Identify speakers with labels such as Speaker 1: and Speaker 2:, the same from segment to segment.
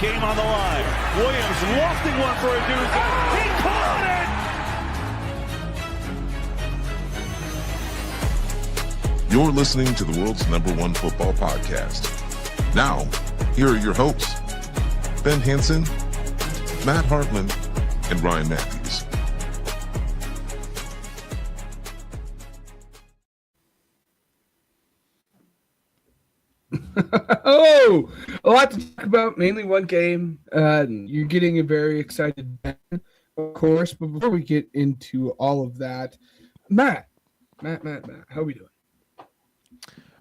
Speaker 1: Game on the line. Williams lofting one for a deuce. He caught
Speaker 2: it! You're listening to the world's #1 football podcast. Now, here are your hosts, Ben Hansen, Matt Hartman, and Ryan Matthews.
Speaker 3: Oh, a lot to talk about, mainly one game. You're getting a very excited Ben, of course, but before we get into all of that, Matt, how are we doing?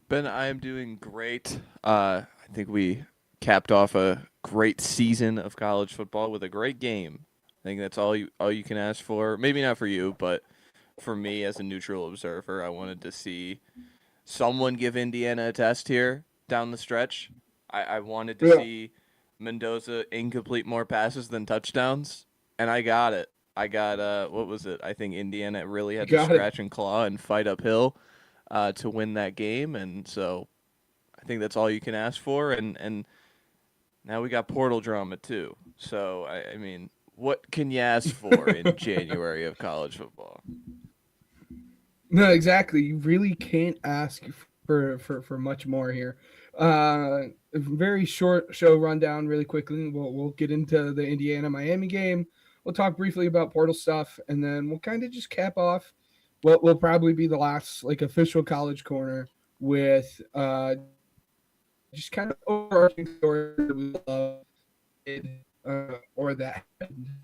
Speaker 4: Ben, I am doing great. I think we capped off a great season of college football with a great game. I think that's all you can ask for. Maybe not for you, but for me as a neutral observer, I wanted to see someone give Indiana a test here down the stretch. I wanted to see Mendoza incomplete more passes than touchdowns, and I got it. I got, what was it? I think Indiana really had to scratch and claw and fight uphill to win that game, and so I think that's all you can ask for, and now we got portal drama too. So, I mean, what can you ask for in January of college football?
Speaker 3: No, exactly. You really can't ask for much more here. A very short show rundown really quickly. We'll get into the Indiana-Miami game. We'll talk briefly about portal stuff, and then we'll kind of just cap off what will probably be the last official college corner with just kind of overarching story that we love or that,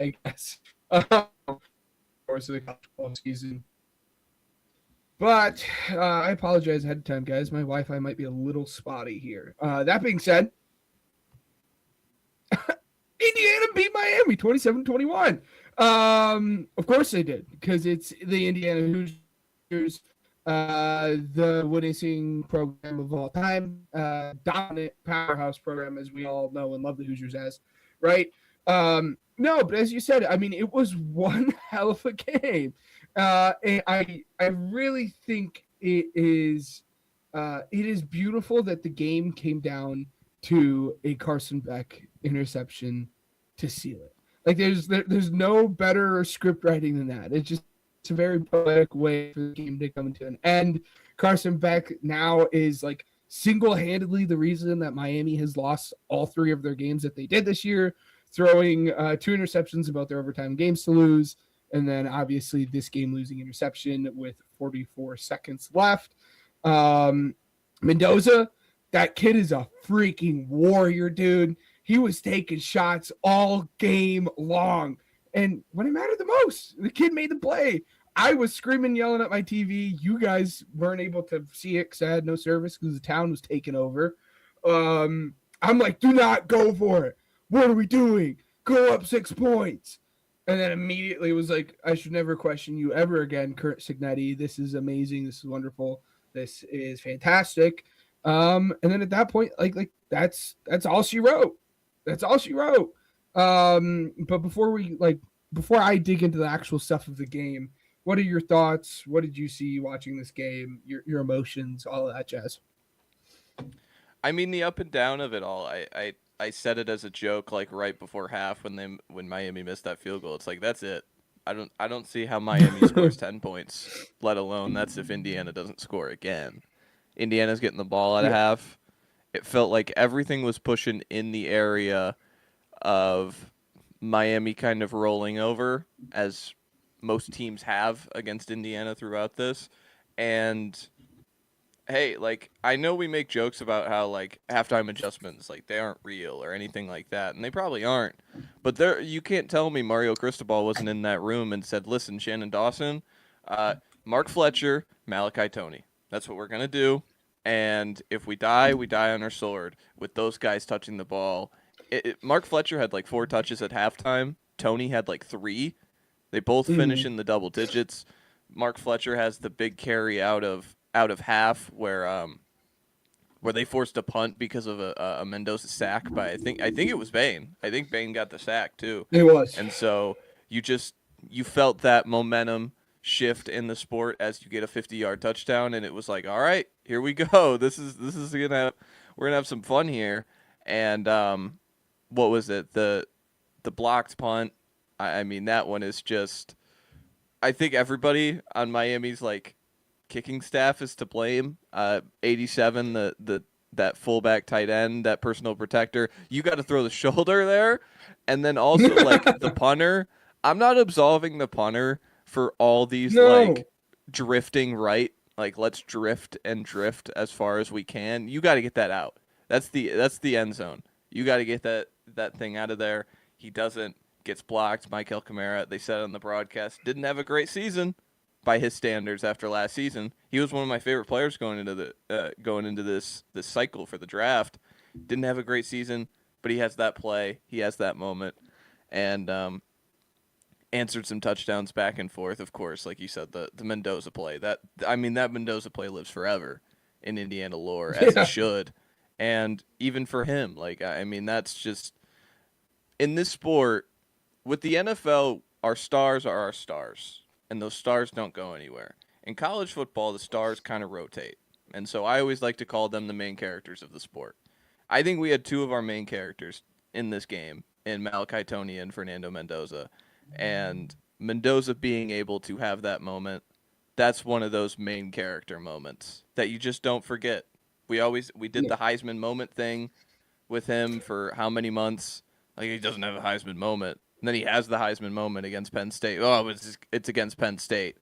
Speaker 3: I guess, course of the college football season. But I apologize ahead of time, guys. My Wi-Fi might be a little spotty here. That being said, Indiana beat Miami 27-21. Of course they did, because it's the Indiana Hoosiers, the winningest program of all time, dominant powerhouse program, as we all know and love the Hoosiers as, right? No, but as you said, I mean, it was one hell of a game. And I really think it is beautiful that the game came down to a Carson Beck interception to seal it. Like there's no better script writing than that. It's a very poetic way for the game to come to an end. Carson Beck now is single-handedly the reason that Miami has lost all 3 of their games that they did this year, throwing 2 interceptions about their overtime games to lose. And then obviously this game-losing interception with 44 seconds left. Mendoza, that kid is a freaking warrior, dude. He was taking shots all game long. And when it mattered the most, the kid made the play. I was screaming, yelling at my TV. You guys weren't able to see it because I had no service because the town was taken over. I'm like, do not go for it. What are we doing? Go up 6 points. And then immediately was like, I should never question you ever again, Kurt Signetti. This is amazing. This is wonderful. This is fantastic. And then at that point, that's all she wrote. That's all she wrote. But before I dig into the actual stuff of the game, what are your thoughts? What did you see watching this game? Your emotions, all of that jazz.
Speaker 4: I mean, the up and down of it all. I said it as a joke, right before half when Miami missed that field goal. It's like, that's it. I don't see how Miami scores 10 points, let alone that's if Indiana doesn't score again. Indiana's getting the ball at a half. It felt like everything was pushing in the area of Miami kind of rolling over, as most teams have against Indiana throughout this. And hey, I know we make jokes about how, halftime adjustments, they aren't real or anything like that, and they probably aren't. But you can't tell me Mario Cristobal wasn't in that room and said, listen, Shannon Dawson, Mark Fletcher, Malachi Toney. That's what we're going to do. And if we die on our sword with those guys touching the ball. Mark Fletcher had 4 touches at halftime. Toney had 3. They both finish in the double digits. Mark Fletcher has the big carry out of half where they forced a punt because of a Mendoza sack by I think it was Bain. I think Bain got the sack too.
Speaker 3: It was.
Speaker 4: And so you felt that momentum shift in the sport as you get a 50-yard touchdown, and it was like, all right, here we go. This is we're gonna have some fun here. And what was it? The blocked punt. I mean, that one is just. I think everybody on Miami's like kicking staff is to blame. 87, that fullback tight end, that personal protector. You got to throw the shoulder there, and then also like the punter. I'm not absolving the punter for all these like drifting right. Like let's drift and drift as far as we can. You got to get that out. That's the end zone. You got to get that thing out of there. He doesn't. Gets blocked. Michael Kamara, they said on the broadcast, didn't have a great season by his standards after last season. He was one of my favorite players going into this cycle for the draft. Didn't have a great season, but he has that play. He has that moment, and answered some touchdowns back and forth. Of course, like you said, the Mendoza play. That Mendoza play lives forever in Indiana lore, as it should. And even for him, like I mean, that's just in this sport. With the NFL, our stars are our stars, and those stars don't go anywhere. In college football, the stars kind of rotate, and so I always like to call them the main characters of the sport. I think we had two of our main characters in this game, in Malachi Tony and Fernando Mendoza, and Mendoza being able to have that moment, that's one of those main character moments that you just don't forget. We did the Heisman moment thing with him for how many months? Like, he doesn't have a Heisman moment. And then he has the Heisman moment against Penn State. Oh, it's against Penn State.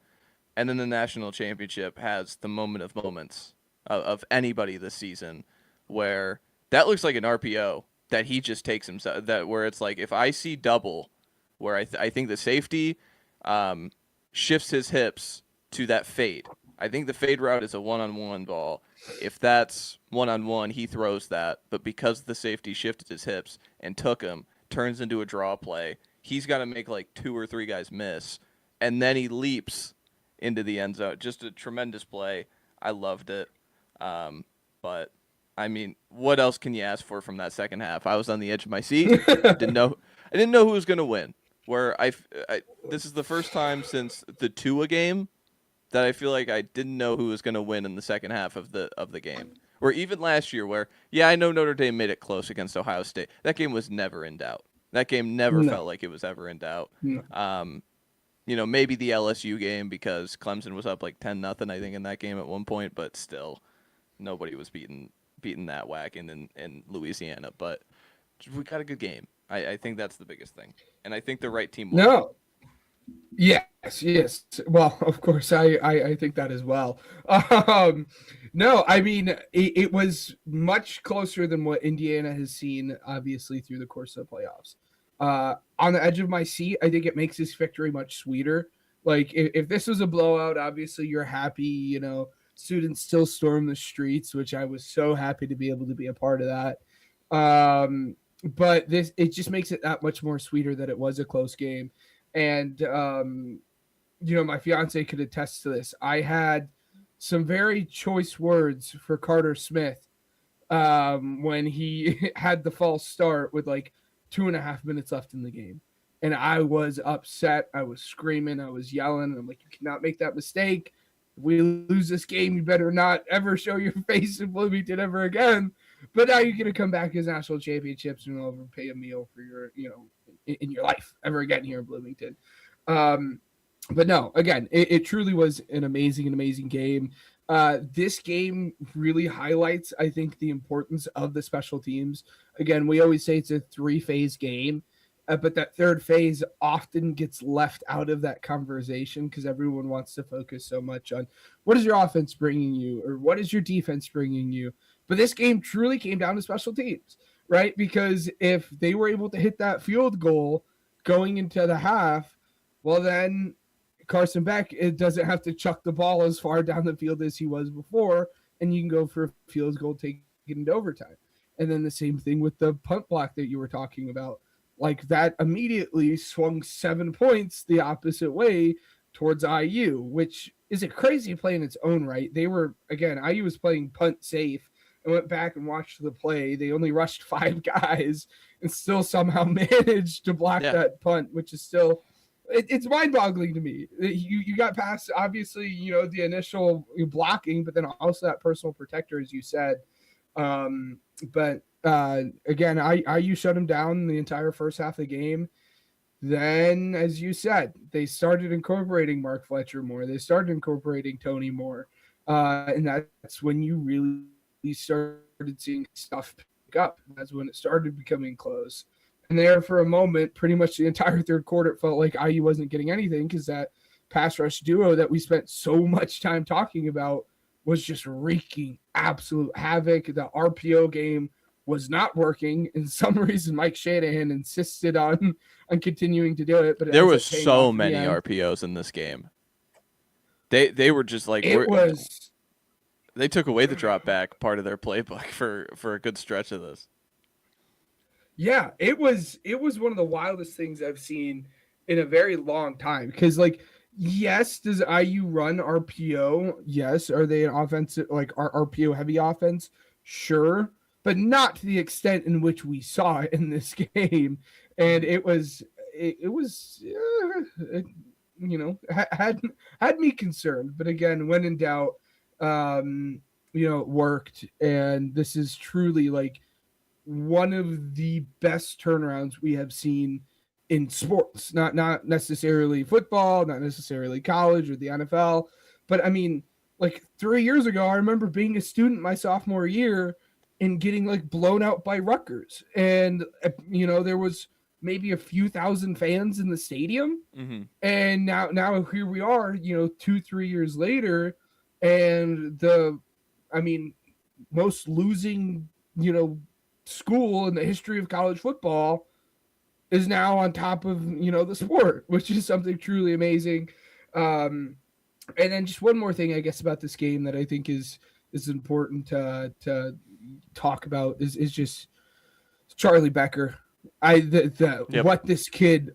Speaker 4: And then the national championship has the moment of moments of anybody this season where that looks like an RPO that he just takes himself. That where it's like, if I see double, where I think the safety shifts his hips to that fade. I think the fade route is a one-on-one ball. If that's one-on-one, he throws that. But because the safety shifted his hips and took him, turns into a draw play. He's got to make like 2 or 3 guys miss, and then he leaps into the end zone. Just a tremendous play. I loved it. But I mean, what else can you ask for from that second half? I was on the edge of my seat. I didn't know who was going to win. Where this is the first time since the Tua game that I feel like I didn't know who was going to win in the second half of the game. Or even last year where, yeah, I know Notre Dame made it close against Ohio State. That game was never in doubt. That game never felt like it was ever in doubt. No. Maybe the LSU game because Clemson was up like 10-0, I think, in that game at one point, but still nobody was beating that wagon in Louisiana. But we got a good game. I think that's the biggest thing. And I think the right team won.
Speaker 3: No. Yes. Well, of course, I think that as well. No, I mean, it was much closer than what Indiana has seen, obviously, through the course of the playoffs. On the edge of my seat, I think it makes this victory much sweeter. Like, if this was a blowout, obviously you're happy, students still storm the streets, which I was so happy to be able to be a part of that. But it just makes it that much more sweeter that it was a close game. And, my fiance could attest to this. I had some very choice words for Carter Smith when he had the false start with like 2.5 minutes left in the game. And I was upset. I was screaming. I was yelling. And I'm like, you cannot make that mistake. If we lose this game, you better not ever show your face in Bloomington ever again. But now you're going to come back as national championships and you'll pay a meal for your, in your life ever again here in Bloomington. But no, again, it truly was an amazing game. This game really highlights, I think, the importance of the special teams. Again, we always say it's a 3-phase game, but that third phase often gets left out of that conversation because everyone wants to focus so much on what is your offense bringing you or what is your defense bringing you. But this game truly came down to special teams, right? Because if they were able to hit that field goal going into the half, well, then Carson Beck, it doesn't have to chuck the ball as far down the field as he was before, and you can go for a field goal, take it into overtime. And then the same thing with the punt block that you were talking about. Like, that immediately swung 7 points the opposite way towards IU, which is a crazy play in its own right. They were, again, IU was playing punt safe. I went back and watched the play. They only rushed 5 guys and still somehow managed to block that punt, which is still it's mind-boggling to me. You got past, obviously, the initial blocking, but then also that personal protector, as you said. But Again, IU shut them down the entire first half of the game. Then, as you said, they started incorporating Mark Fletcher more. They started incorporating Tony more. And that's when you really started seeing stuff pick up. That's when it started becoming close. And there for a moment, pretty much the entire third quarter, it felt like IU wasn't getting anything because that pass rush duo that we spent so much time talking about was just wreaking absolute havoc. The RPO game was not working. And some reason Mike Shanahan insisted on continuing to do it. But
Speaker 4: there was so many RPOs in this game. They were just like they took away the drop back part of their playbook for a good stretch of this.
Speaker 3: Yeah, it was one of the wildest things I've seen in a very long time. Because, like, yes, does IU run RPO? Yes. Are they an offensive, like, RPO heavy offense? Sure, but not to the extent in which we saw it in this game. And it was had me concerned. But again, when in doubt, it worked. And this is truly like one of the best turnarounds we have seen in sports, not necessarily football, not necessarily college or the NFL, but I mean, like 3 years ago, I remember being a student my sophomore year and getting like blown out by Rutgers. And, there was maybe a few thousand fans in the stadium. Mm-hmm. And now here we are, 2-3 years later, and most losing, school in the history of college football is now on top of the sport, which is something truly amazing. And then just one more thing, I guess, about this game that I think is important to talk about is just Charlie Becker. What this kid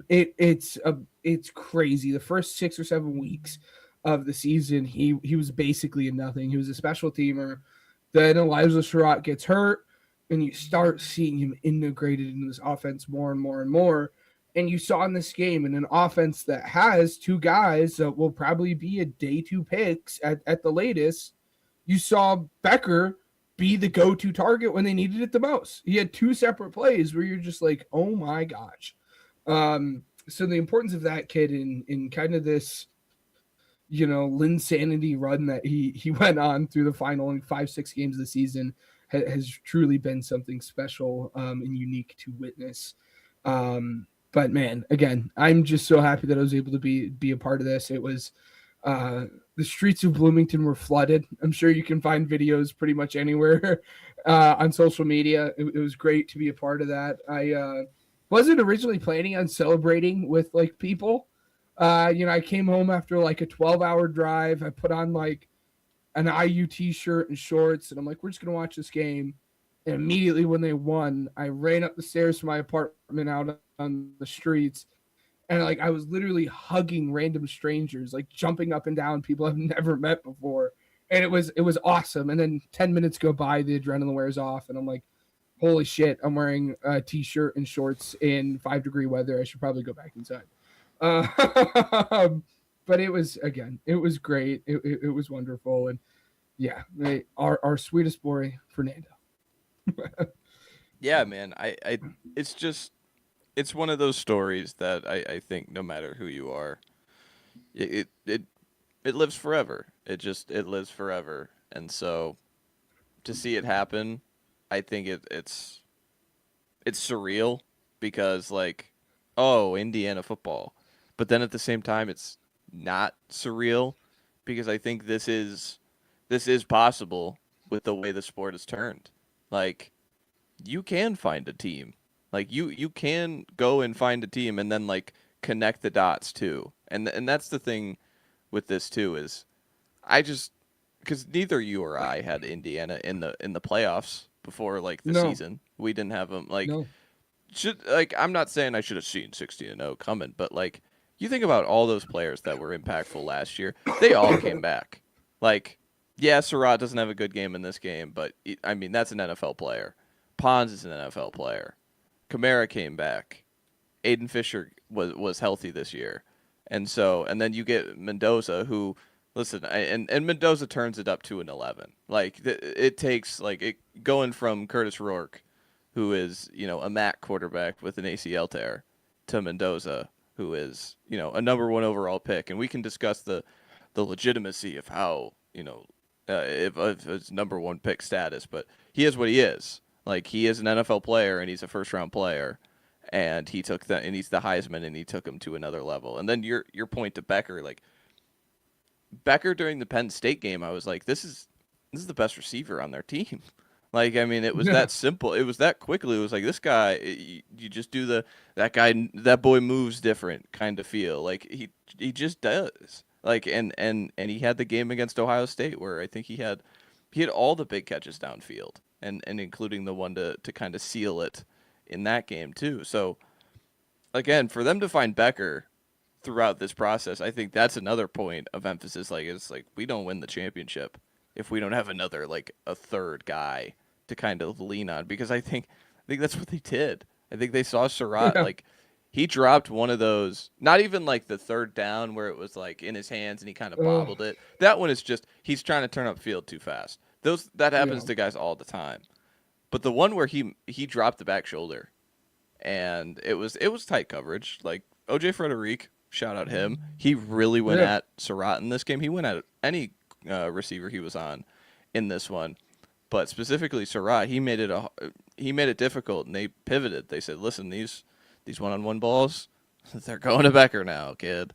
Speaker 3: it's crazy. The first 6 or 7 weeks of the season, he was basically a nothing. He was a special teamer. Then Elijah Surratt gets hurt, and you start seeing him integrated into this offense more and more and more. And you saw in this game, in an offense that has 2 guys that will probably be a day 2 picks at the latest, you saw Becker be the go-to target when they needed it the most. He had 2 separate plays where you're just like, oh my gosh. So the importance of that kid in kind of this, Linsanity run that he went on through the final 5-6 games of the season has truly been something special and unique to witness. But man, again, I'm just so happy that I was able to be a part of this. It was the streets of Bloomington were flooded. I'm sure you can find videos pretty much anywhere on social media. It was great to be a part of that. I wasn't originally planning on celebrating with like people. I came home after like a 12-hour drive. I put on like an IU t-shirt and shorts, and I'm like, we're just going to watch this game. And immediately when they won, I ran up the stairs to my apartment out on the streets. And like, I was literally hugging random strangers, like jumping up and down people I've never met before. And it was awesome. And then 10 minutes go by, the adrenaline wears off. And I'm like, holy shit, I'm wearing a t-shirt and shorts in 5-degree weather. I should probably go back inside. But it was great. It was wonderful. And yeah, our sweetest boy, Fernando.
Speaker 4: Yeah, man. It's one of those stories that I think no matter who you are, it lives forever. It lives forever. And so to see it happen, I think it's surreal because like, oh, Indiana football. But then at the same time, it's not surreal because I think this is possible with the way the sport is turned. Like, you can find a team. Like, you can go and find a team and then, like, connect the dots, too. And that's the thing with this, too, is because neither you or I had Indiana in the playoffs before, like, the season. We didn't have them, like... No. I'm not saying I should have seen 16-0 coming, but, like, you think about all those players that were impactful last year, they all came back. Like, yeah, Surratt doesn't have a good game in this game, but, I mean, that's an NFL player. Pons is an NFL player. Kamara came back. Aiden Fisher was healthy this year. And then you get Mendoza, who Listen, and Mendoza turns it up to an 11. Like it takes going from Curtis Rourke, who is a MAC quarterback with an ACL tear, to Mendoza, who is a number 1 overall pick, and we can discuss the legitimacy of how of his number 1 pick status, but he is what he is. Like he is an NFL player and he's a first round player, and he took that, and he's the Heisman, and he took him to another level. And then your point to Becker, like. Becker during the Penn State game, I was like, this is the best receiver on their team. Like, I mean, it was that simple. It was that quickly. It was like, this guy, you just do that boy moves different kind of feel. Like, he just does. Like, and he had the game against Ohio State where I think he had all the big catches downfield, and including the one to kind of seal it in that game too. So, again, for them to find Becker throughout this process, I think that's another point of emphasis. Like, it's like we don't win the championship if we don't have another, like, a third guy to kind of lean on, because I think that's what they did. I think they saw Surratt, like, he dropped one of those, not even like the third down where it was like in his hands and he kind of bobbled it. That one is just he's trying to turn up field too fast. That happens to guys all the time. But the one where he dropped the back shoulder, and it was tight coverage. Like OJ Frederic, shout out him. He really went at Surratt in this game. He went at any receiver he was on in this one, but specifically Surratt, he made it difficult, and they pivoted. They said, "Listen, these one-on-one balls, they're going to Becker now, kid."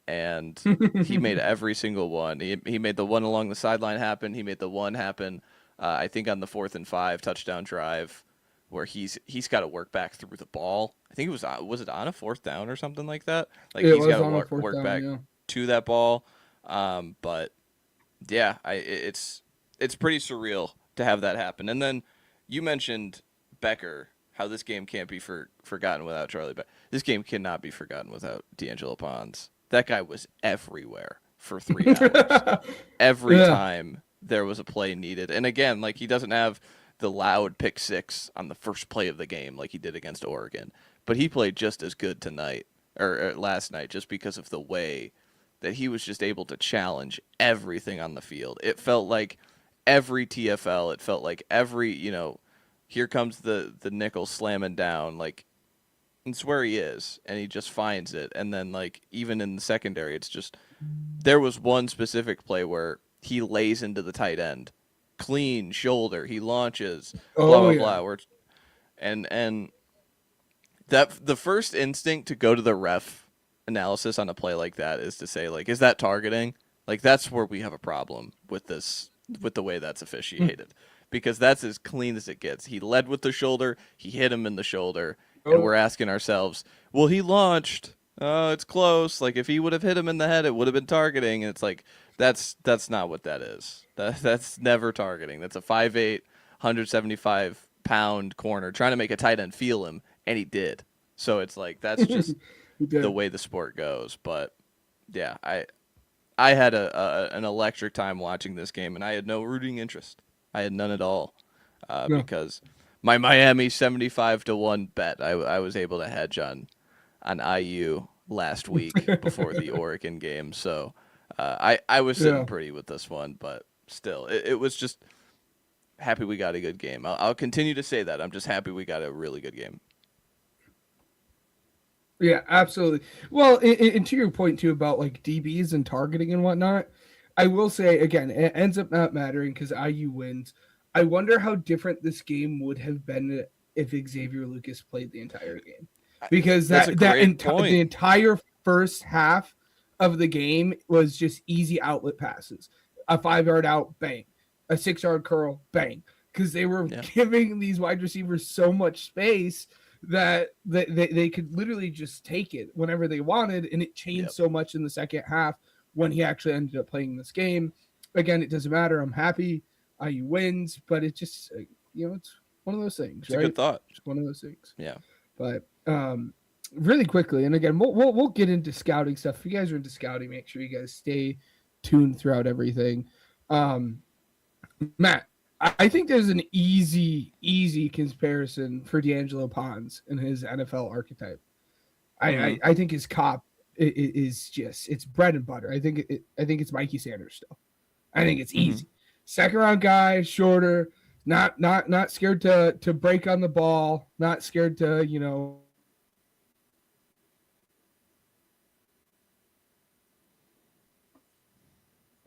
Speaker 4: And he made every single one. He made the one along the sideline happen. He made the one happen, I think, on the 4th and 5 touchdown drive, where he's got to work back through the ball. I think was it on a 4th down or something like that? Like he's got to work back to that ball. But yeah, it's pretty surreal to have that happen. And then you mentioned Becker, how this game can't be forgotten without Charlie Becker. This game cannot be forgotten without D'Angelo Pons. That guy was everywhere for 3 hours. Every time there was a play needed. And again, like, he doesn't have the loud pick six on the first play of the game like he did against Oregon, but he played just as good tonight or last night, just because of the way that he was just able to challenge everything on the field. It felt like every TFL, it felt like every, here comes the nickel slamming down, like, it's where he is, and he just finds it. And then, like, even in the secondary, it's just, there was one specific play where he lays into the tight end, clean shoulder, he launches, blah. And that the first instinct to go to the ref analysis on a play like that is to say, like, is that targeting? Like, that's where we have a problem with this, with the way that's officiated, because that's as clean as it gets. He led with the shoulder, he hit him in the shoulder. And we're asking ourselves, well, he launched. Oh, it's close. Like, if he would have hit him in the head, it would have been targeting. And it's like, that's not what that is. That's never targeting. That's a 5'8", 175-pound corner trying to make a tight end feel him, and he did. So it's like, that's just the way the sport goes. But yeah, I had an electric time watching this game, and I had no rooting interest. I had none at all, because my Miami 75-1 bet, I was able to hedge on IU last week before the Oregon game. So I was sitting pretty with this one, but still, it was just happy we got a good game. I'll continue to say that. I'm just happy we got a really good game.
Speaker 3: Yeah, absolutely. Well, and to your point too about like DBs and targeting and whatnot, I will say again, it ends up not mattering because IU wins. I wonder how different this game would have been if Xavier Lucas played the entire game, because the entire first half of the game was just easy outlet passes, a 5-yard out, bang, a 6-yard curl, bang, because they were giving these wide receivers so much space that they could literally just take it whenever they wanted, and it changed so much in the second half when he actually ended up playing this game. Again, it doesn't matter. I'm happy IU wins, but it just, it's one of those things.
Speaker 4: It's a good thought.
Speaker 3: It's one of those things.
Speaker 4: Yeah.
Speaker 3: But really quickly, and again, we'll get into scouting stuff. If you guys are into scouting, make sure you guys stay tuned throughout everything. Matt, I think there's an easy comparison for D'Angelo Pons and his NFL archetype. I think his is just it's bread and butter. I think it's Mikey Sanders still. I think it's easy. Second round guy, shorter, not scared to break on the ball, not scared to,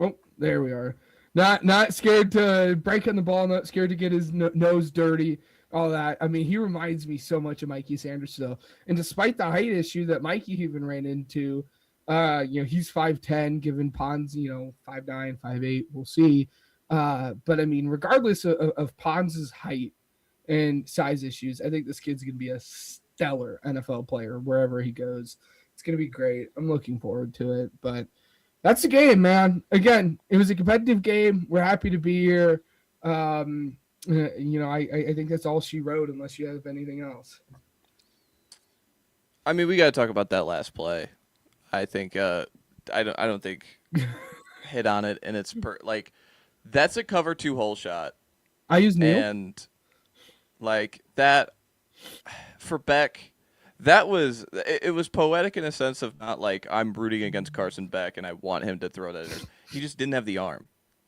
Speaker 3: oh, there we are. Not scared to break on the ball, not scared to get his nose dirty, all that. I mean, he reminds me so much of Mikey Sanders still. And despite the height issue that Mikey even ran into, he's 5'10", given Pons, 5'9", 5'8", we'll see. But I mean, regardless of Pons' height and size issues, I think this kid's going to be a stellar NFL player wherever he goes. It's going to be great. I'm looking forward to it. But that's the game, man. Again, it was a competitive game. We're happy to be here. I think that's all she wrote, unless you have anything else.
Speaker 4: I mean, we got to talk about that last play. I think I don't think hit on it, and it's that's a cover 2 hole shot.
Speaker 3: I use Neil,
Speaker 4: and like that for Beck. That was it was poetic in a sense of not like I'm rooting against Carson Beck and I want him to throw that. He just didn't have the arm,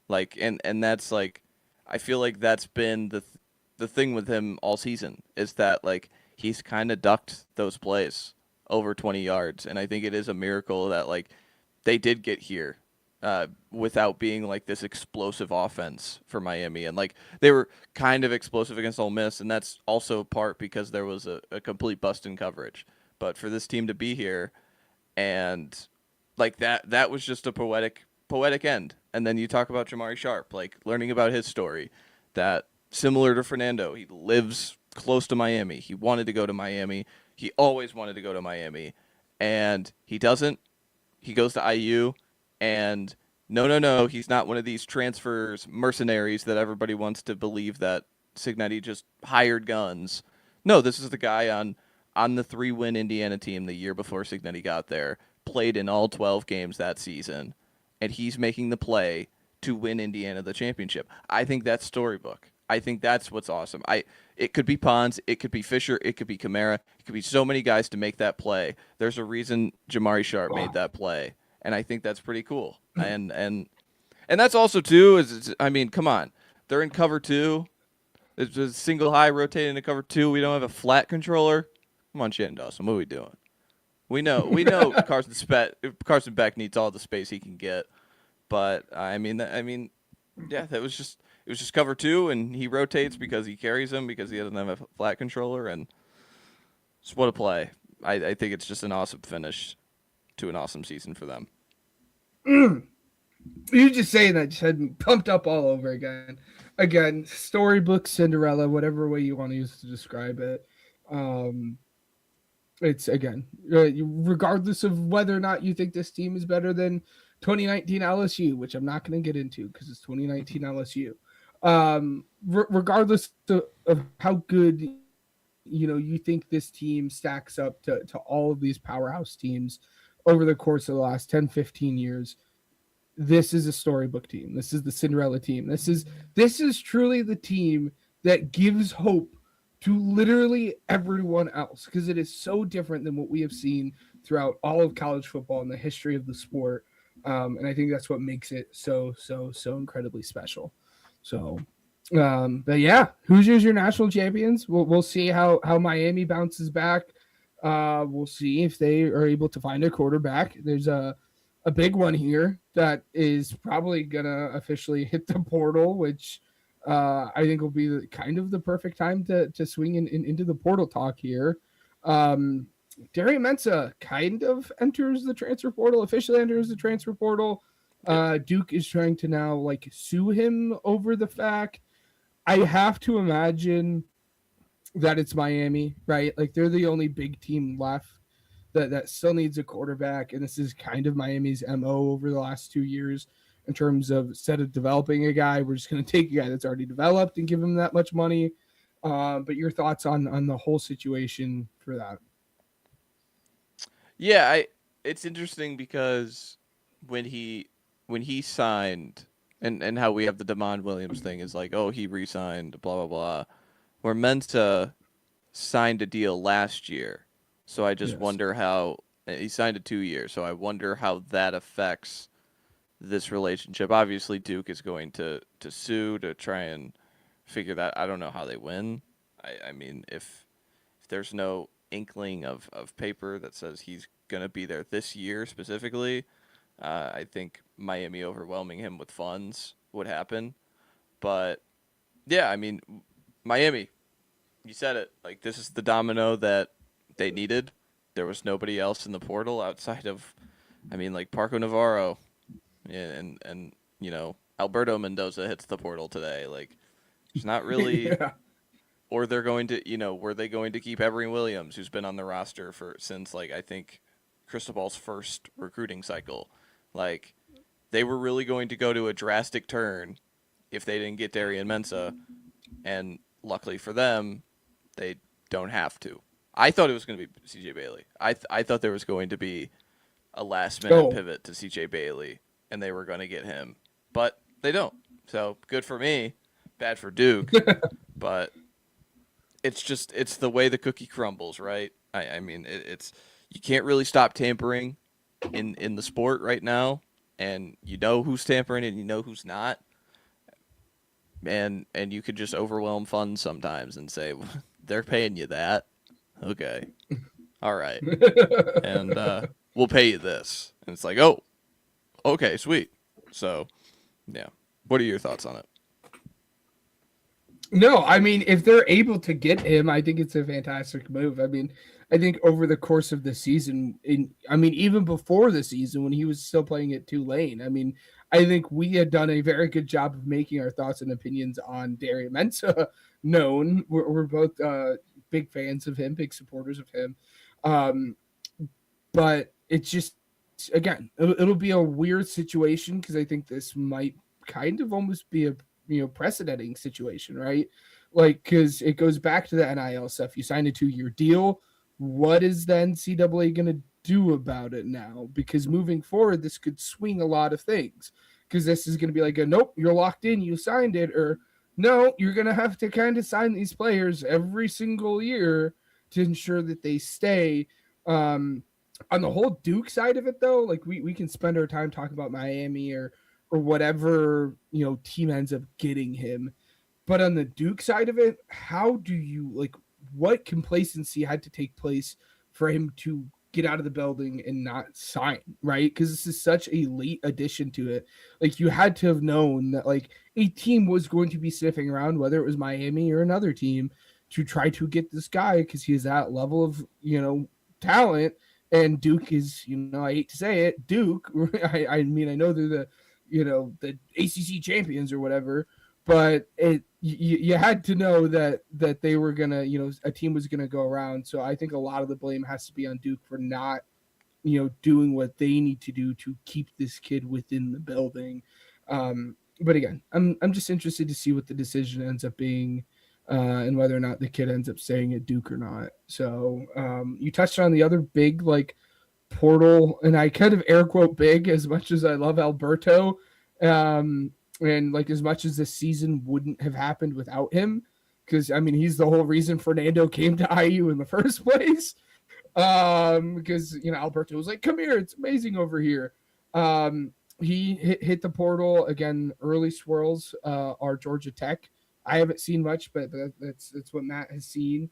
Speaker 4: and that's like I feel like that's been the thing with him all season is that like he's kind of ducked those plays over 20 yards, and I think it is a miracle that like they did get here without being like this explosive offense for Miami, and like they were kind of explosive against Ole Miss, and that's also part because there was a complete bust in coverage. But for this team to be here, and like that was just a poetic end. And then you talk about Jamari Sharp, like learning about his story, that similar to Fernando, he lives close to Miami. He wanted to go to Miami. He always wanted to go to Miami, and he doesn't. He goes to IU. And no, he's not one of these transfers mercenaries that everybody wants to believe that Cignetti just hired guns. No, this is the guy on the 3-win Indiana team the year before Cignetti got there, played in all 12 games that season, and he's making the play to win Indiana the championship. I think that's storybook. I think that's what's awesome. It could be Pons, it could be Fisher, it could be Kamara, it could be so many guys to make that play. There's a reason Jamari Sharp made that play. And I think that's pretty cool. And that's also, too, I mean, come on. They're in cover 2. It's a single high rotating to cover 2. We don't have a flat controller. Come on, Shannon Dawson. What are we doing? We know Carson Beck needs all the space he can get. But, I mean, yeah, it was just cover 2, and he rotates because he carries him because he doesn't have a flat controller. And just what a play. I think it's just an awesome finish to an awesome season for them.
Speaker 3: You just saying that just had me pumped up all over again. Again, storybook Cinderella, whatever way you want to use to describe it. It's again, regardless of whether or not you think this team is better than 2019 LSU, which I'm not going to get into because it's 2019 LSU. Regardless of how good you think this team stacks up to all of these powerhouse teams over the course of the last 10, 15 years, this is a storybook team. This is the Cinderella team. This is truly the team that gives hope to literally everyone else because it is so different than what we have seen throughout all of college football and the history of the sport. And I think that's what makes it so incredibly special. So, but yeah, Hoosiers, your national champions. We'll see how Miami bounces back. We'll see if they are able to find a quarterback. There's a big one here that is probably going to officially hit the portal, which I think will be the perfect time to swing into the portal talk here. Darian Mensah kind of enters the transfer portal, officially enters the transfer portal. Duke is trying to now sue him over the fact. I have to imagine that it's Miami, right? They're the only big team left that still needs a quarterback, and this is kind of Miami's MO over the last 2 years in terms of instead of developing a guy, we're just going to take a guy that's already developed and give him that much money. But your thoughts on the whole situation for that?
Speaker 4: Yeah, it's interesting because when he signed and how we have the Damon Williams thing is he re-signed, blah, blah, blah. Where Mensah signed a deal last year. So I just wonder how He signed a 2-year, so I wonder how that affects this relationship. Obviously, Duke is going to sue to try and figure that. I don't know how they win. I mean, if there's no inkling of paper that says he's going to be there this year specifically, I think Miami overwhelming him with funds would happen. But yeah, I mean, Miami, you said it. Like, this is the domino that they needed. There was nobody else in the portal outside of, I mean, like Parco Navarro, and Alberto Mendoza hits the portal today. Like, there's not really.
Speaker 3: Yeah.
Speaker 4: Or they're going to, were they going to keep Everett Williams, who's been on the roster since like I think Cristobal's first recruiting cycle. Like, they were really going to go to a drastic turn if they didn't get Darian Mensah, and luckily for them, they don't have to. I thought it was going to be C.J. Bailey. I thought there was going to be a last-minute pivot to C.J. Bailey, and they were going to get him. But they don't. So, good for me, bad for Duke. But it's the way the cookie crumbles, right? I mean, it's you can't really stop tampering in the sport right now, and you know who's tampering and you know who's not. And you could just overwhelm funds sometimes and say, they're paying you that. Okay. All right. And we'll pay you this. And it's like, oh, okay, sweet. So, yeah. What are your thoughts on it?
Speaker 3: No, I mean, if they're able to get him, I think it's a fantastic move. I mean, I think over the course of the season, even before the season when he was still playing at Tulane, I mean, I think we had done a very good job of making our thoughts and opinions on Darian Mensah known. We're both big fans of him, big supporters of him. But it's just, again, it'll be a weird situation because I think this might kind of almost be a precedenting situation, right? Like, because it goes back to the NIL stuff. You signed a 2-year deal. What is the NCAA going to do about it now? Because moving forward, this could swing a lot of things. Because this is going to be like, nope, you're locked in, you signed it, or no, you're going to have to kind of sign these players every single year to ensure that they stay. On the whole Duke side of it, though, like we can spend our time talking about Miami or whatever, team ends up getting him. But on the Duke side of it, how do you, like, what complacency had to take place for him to get out of the building and not sign, right? Because this is such a late addition to it. Like, you had to have known that, like, a team was going to be sniffing around, whether it was Miami or another team, to try to get this guy because he has that level of, talent. And Duke is, I hate to say it, Duke. I mean, I know they're the ACC champions or whatever, but you had to know that they were gonna, a team was gonna go around. So I think a lot of the blame has to be on Duke for not, doing what they need to do to keep this kid within the building. But again, I'm just interested to see what the decision ends up being, and whether or not the kid ends up staying at Duke or not. So you touched on the other big, like, portal, and I kind of air quote big, as much as I love Alberto, and like as much as this season wouldn't have happened without him, because I mean he's the whole reason Fernando came to IU in the first place, because Alberto was like, come here, it's amazing over here. He hit the portal again. Early swirls are Georgia Tech. I haven't seen much, but that's what Matt has seen.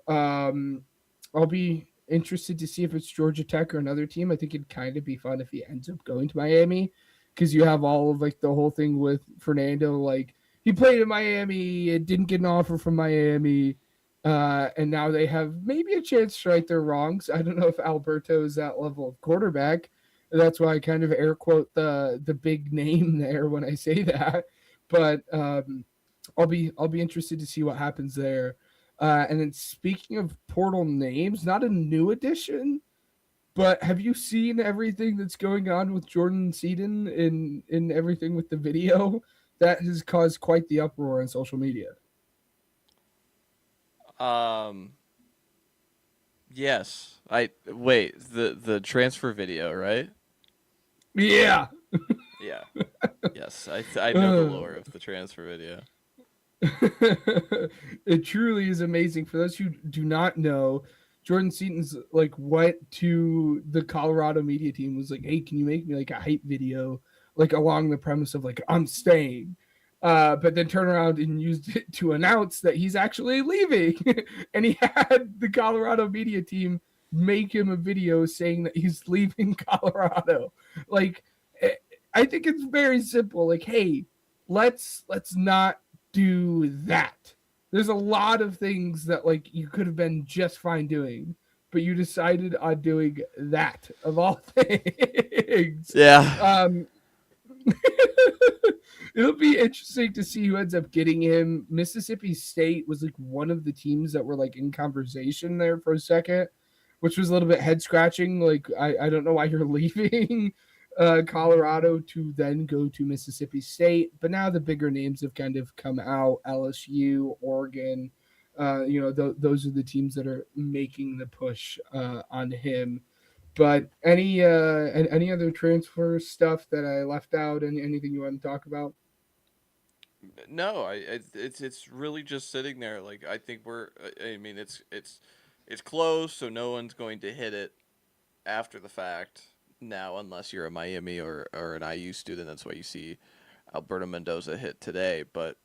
Speaker 3: I'll be interested to see if it's Georgia Tech or another team. I think it'd kind of be fun if he ends up going to Miami, because you have all of, like, the whole thing with Fernando. Like, he played in Miami, it didn't get an offer from Miami, and now they have maybe a chance to right their wrongs. I don't know if Alberto is that level of quarterback. That's why I kind of air quote the big name there when I say that. But I'll be interested to see what happens there. And then speaking of portal names, not a new addition, but have you seen everything that's going on with Jordan Seaton in everything with the video? That has caused quite the uproar on social media.
Speaker 4: Yes. The transfer video, right?
Speaker 3: Yeah.
Speaker 4: Yeah. Yes. I know the lore of the transfer video.
Speaker 3: It truly is amazing. For those who do not know, Jordan Seaton's like went to the Colorado media team, was like, hey, can you make me like a hype video, like along the premise of like, I'm staying. But then turn around and used it to announce that he's actually leaving. And he had the Colorado media team make him a video saying that he's leaving Colorado. Like, I think it's very simple. Like, hey, let's not do that. There's a lot of things that like you could have been just fine doing, but you decided on doing that of all things.
Speaker 4: Yeah.
Speaker 3: It'll be interesting to see who ends up getting him. Mississippi State was like one of the teams that were like in conversation there for a second, which was a little bit head scratching. Like, I don't know why you're leaving Colorado to then go to Mississippi State. But now the bigger names have kind of come out: LSU, Oregon. Those are the teams that are making the push on him. But any other transfer stuff that I left out? Anything you want to talk about?
Speaker 4: No, it's really just sitting there. Like I think I mean, it's close, so no one's going to hit it after the fact now, unless you're a Miami or an IU student. That's why you see Alberto Mendoza hit today. But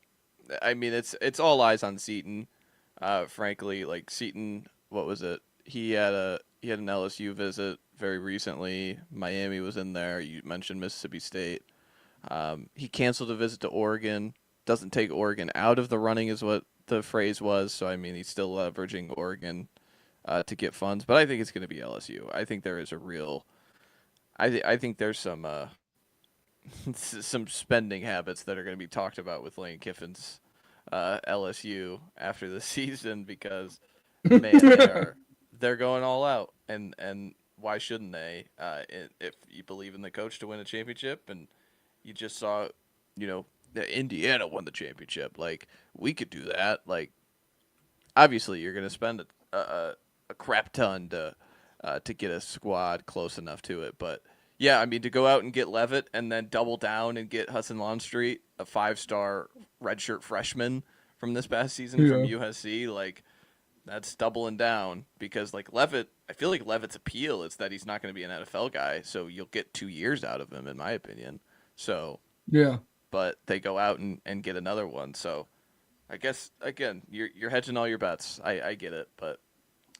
Speaker 4: I mean, it's all eyes on Seaton. Frankly, like Seaton, what was it? He had an LSU visit very recently. Miami was in there. You mentioned Mississippi State. He canceled a visit to Oregon. Doesn't take Oregon out of the running is what the phrase was. So, I mean, he's still leveraging Oregon to get funds. But I think it's going to be LSU. I think there is a real – I think there's some some spending habits that are going to be talked about with Lane Kiffin's LSU after the season because, man, they're going all out. And why shouldn't they? If you believe in the coach to win a championship and you just saw, Indiana won the championship. Like, we could do that. Like, obviously, you're going to spend a crap ton to get a squad close enough to it. But, yeah, I mean, to go out and get Levitt and then double down and get Hudson Longstreet, a 5-star redshirt freshman from this past season from USC, like, that's doubling down because, like, Levitt, I feel like Levitt's appeal is that he's not going to be an NFL guy, so you'll get 2 years out of him, in my opinion. So,
Speaker 3: yeah.
Speaker 4: But they go out and get another one. So, I guess, again, you're hedging all your bets. I get it. But,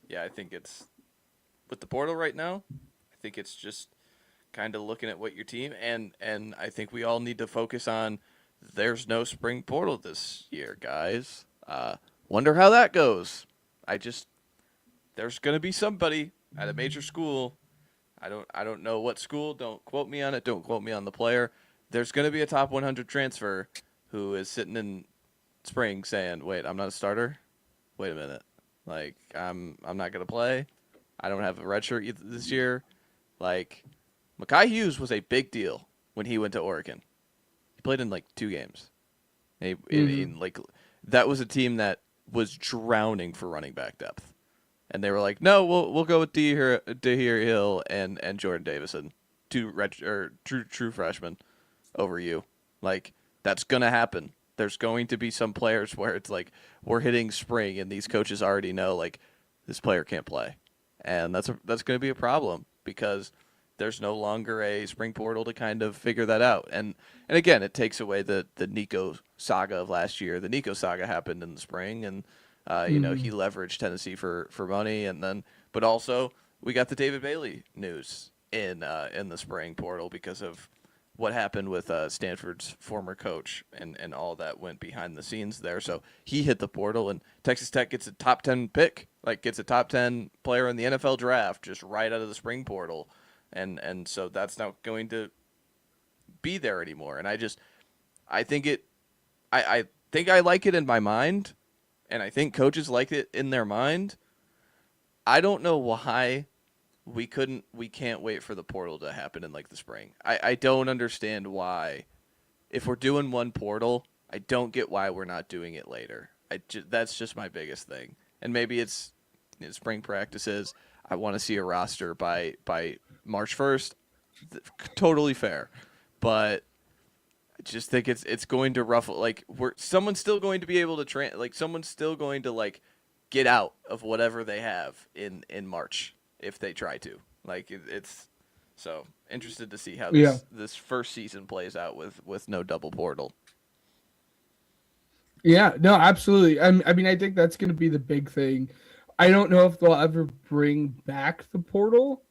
Speaker 4: yeah, I think it's – with the portal right now, I think it's just kind of looking at what your team – and I think we all need to focus on there's no spring portal this year, guys. Wonder how that goes. There's going to be somebody at a major school. I don't know what school. Don't quote me on it. Don't quote me on the player. There's going to be a top 100 transfer who is sitting in spring saying, "Wait, I'm not a starter. Wait a minute. Like I'm not going to play. I don't have a red shirt this year." Like Mekhi Hughes was a big deal when he went to Oregon. He played in like 2 games. That was a team that was drowning for running back depth. And they were like, no, we'll go with Dahir Hill and Jordan Davison, 2 true freshmen over you. Like, that's going to happen. There's going to be some players where it's like we're hitting spring and these coaches already know, like, this player can't play. And that's going to be a problem because there's no longer a spring portal to kind of figure that out. And again, it takes away the Nico saga of last year. The Nico saga happened in the spring, and he leveraged Tennessee for money, but also we got the David Bailey news in the spring portal because of what happened with Stanford's former coach and all that went behind the scenes there. So he hit the portal, and Texas Tech gets a top 10 pick, like gets a top 10 player in the NFL draft just right out of the spring portal, and so that's not going to be there anymore. And I think I like it in my mind. And I think coaches like it in their mind. I don't know why we can't wait for the portal to happen in like the spring. I don't understand why. If we're doing one portal, I don't get why we're not doing it later. That's just my biggest thing. And maybe it's spring practices. I want to see a roster by March 1st. Totally fair. But I just think it's going to ruffle, like, someone's still going to be able to someone's still going to, like, get out of whatever they have in March if they try to. Like it's so interested to see how
Speaker 3: Yeah.
Speaker 4: this first season plays out with no double portal.
Speaker 3: Yeah, no, absolutely. I mean, I think that's going to be the big thing. I don't know if they'll ever bring back the portal.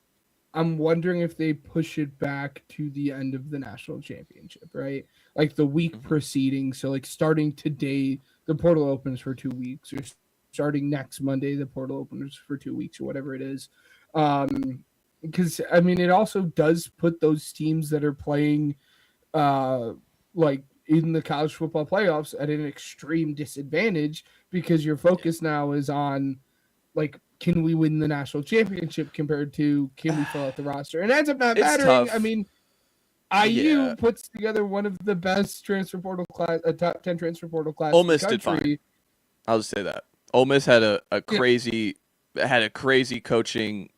Speaker 3: I'm wondering if they push it back to the end of the national championship, right? Like the week preceding. So, like starting today, the portal opens for 2 weeks, or starting next Monday, the portal opens for 2 weeks, or whatever it is. Because I mean, it also does put those teams that are playing, like in the college football playoffs at an extreme disadvantage because your focus now is on like, can we win the national championship compared to can we fill out the roster? And it ends up not
Speaker 4: It's
Speaker 3: mattering.
Speaker 4: tough.
Speaker 3: I mean, IU
Speaker 4: Yeah.
Speaker 3: puts together one of the best transfer portal class, a top 10 transfer portal class
Speaker 4: Ole
Speaker 3: in the
Speaker 4: Miss did
Speaker 3: country.
Speaker 4: fine. I'll just say that. Ole Miss had a crazy coaching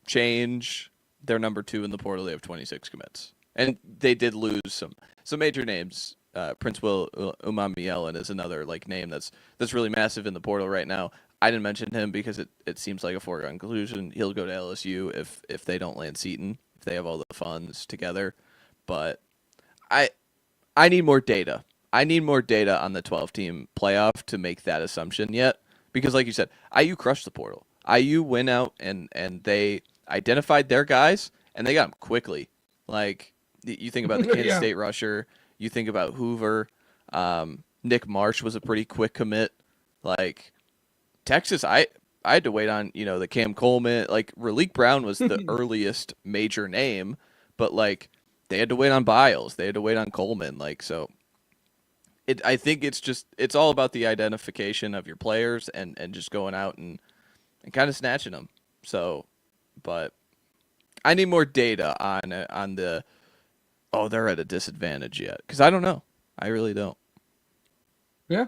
Speaker 4: change. They're number 2 in the portal. They have 26 commits, and they did lose some major names. Prince Will Umamielen is another like name that's really massive in the portal right now. I didn't mention him because it seems like a foregone conclusion. He'll go to LSU if they don't land Seton, if they have all the funds together. But I need more data. I need more data on the 12-team playoff to make that assumption yet. Because like you said, IU crushed the portal. IU went out and they identified their guys, and they got them quickly. Like, you think about the Kansas
Speaker 3: Yeah.
Speaker 4: State rusher. You think about Hoover. Nick Marsh was a pretty quick commit. Like, Texas, I had to wait on, the Cam Coleman. Like, Raleek Brown was the earliest major name, but, like, they had to wait on Biles. They had to wait on Coleman. Like, so I think it's all about the identification of your players and just going out and kind of snatching them. So, but I need more data on the, they're at a disadvantage yet. Because I don't know. I really don't.
Speaker 3: Yeah.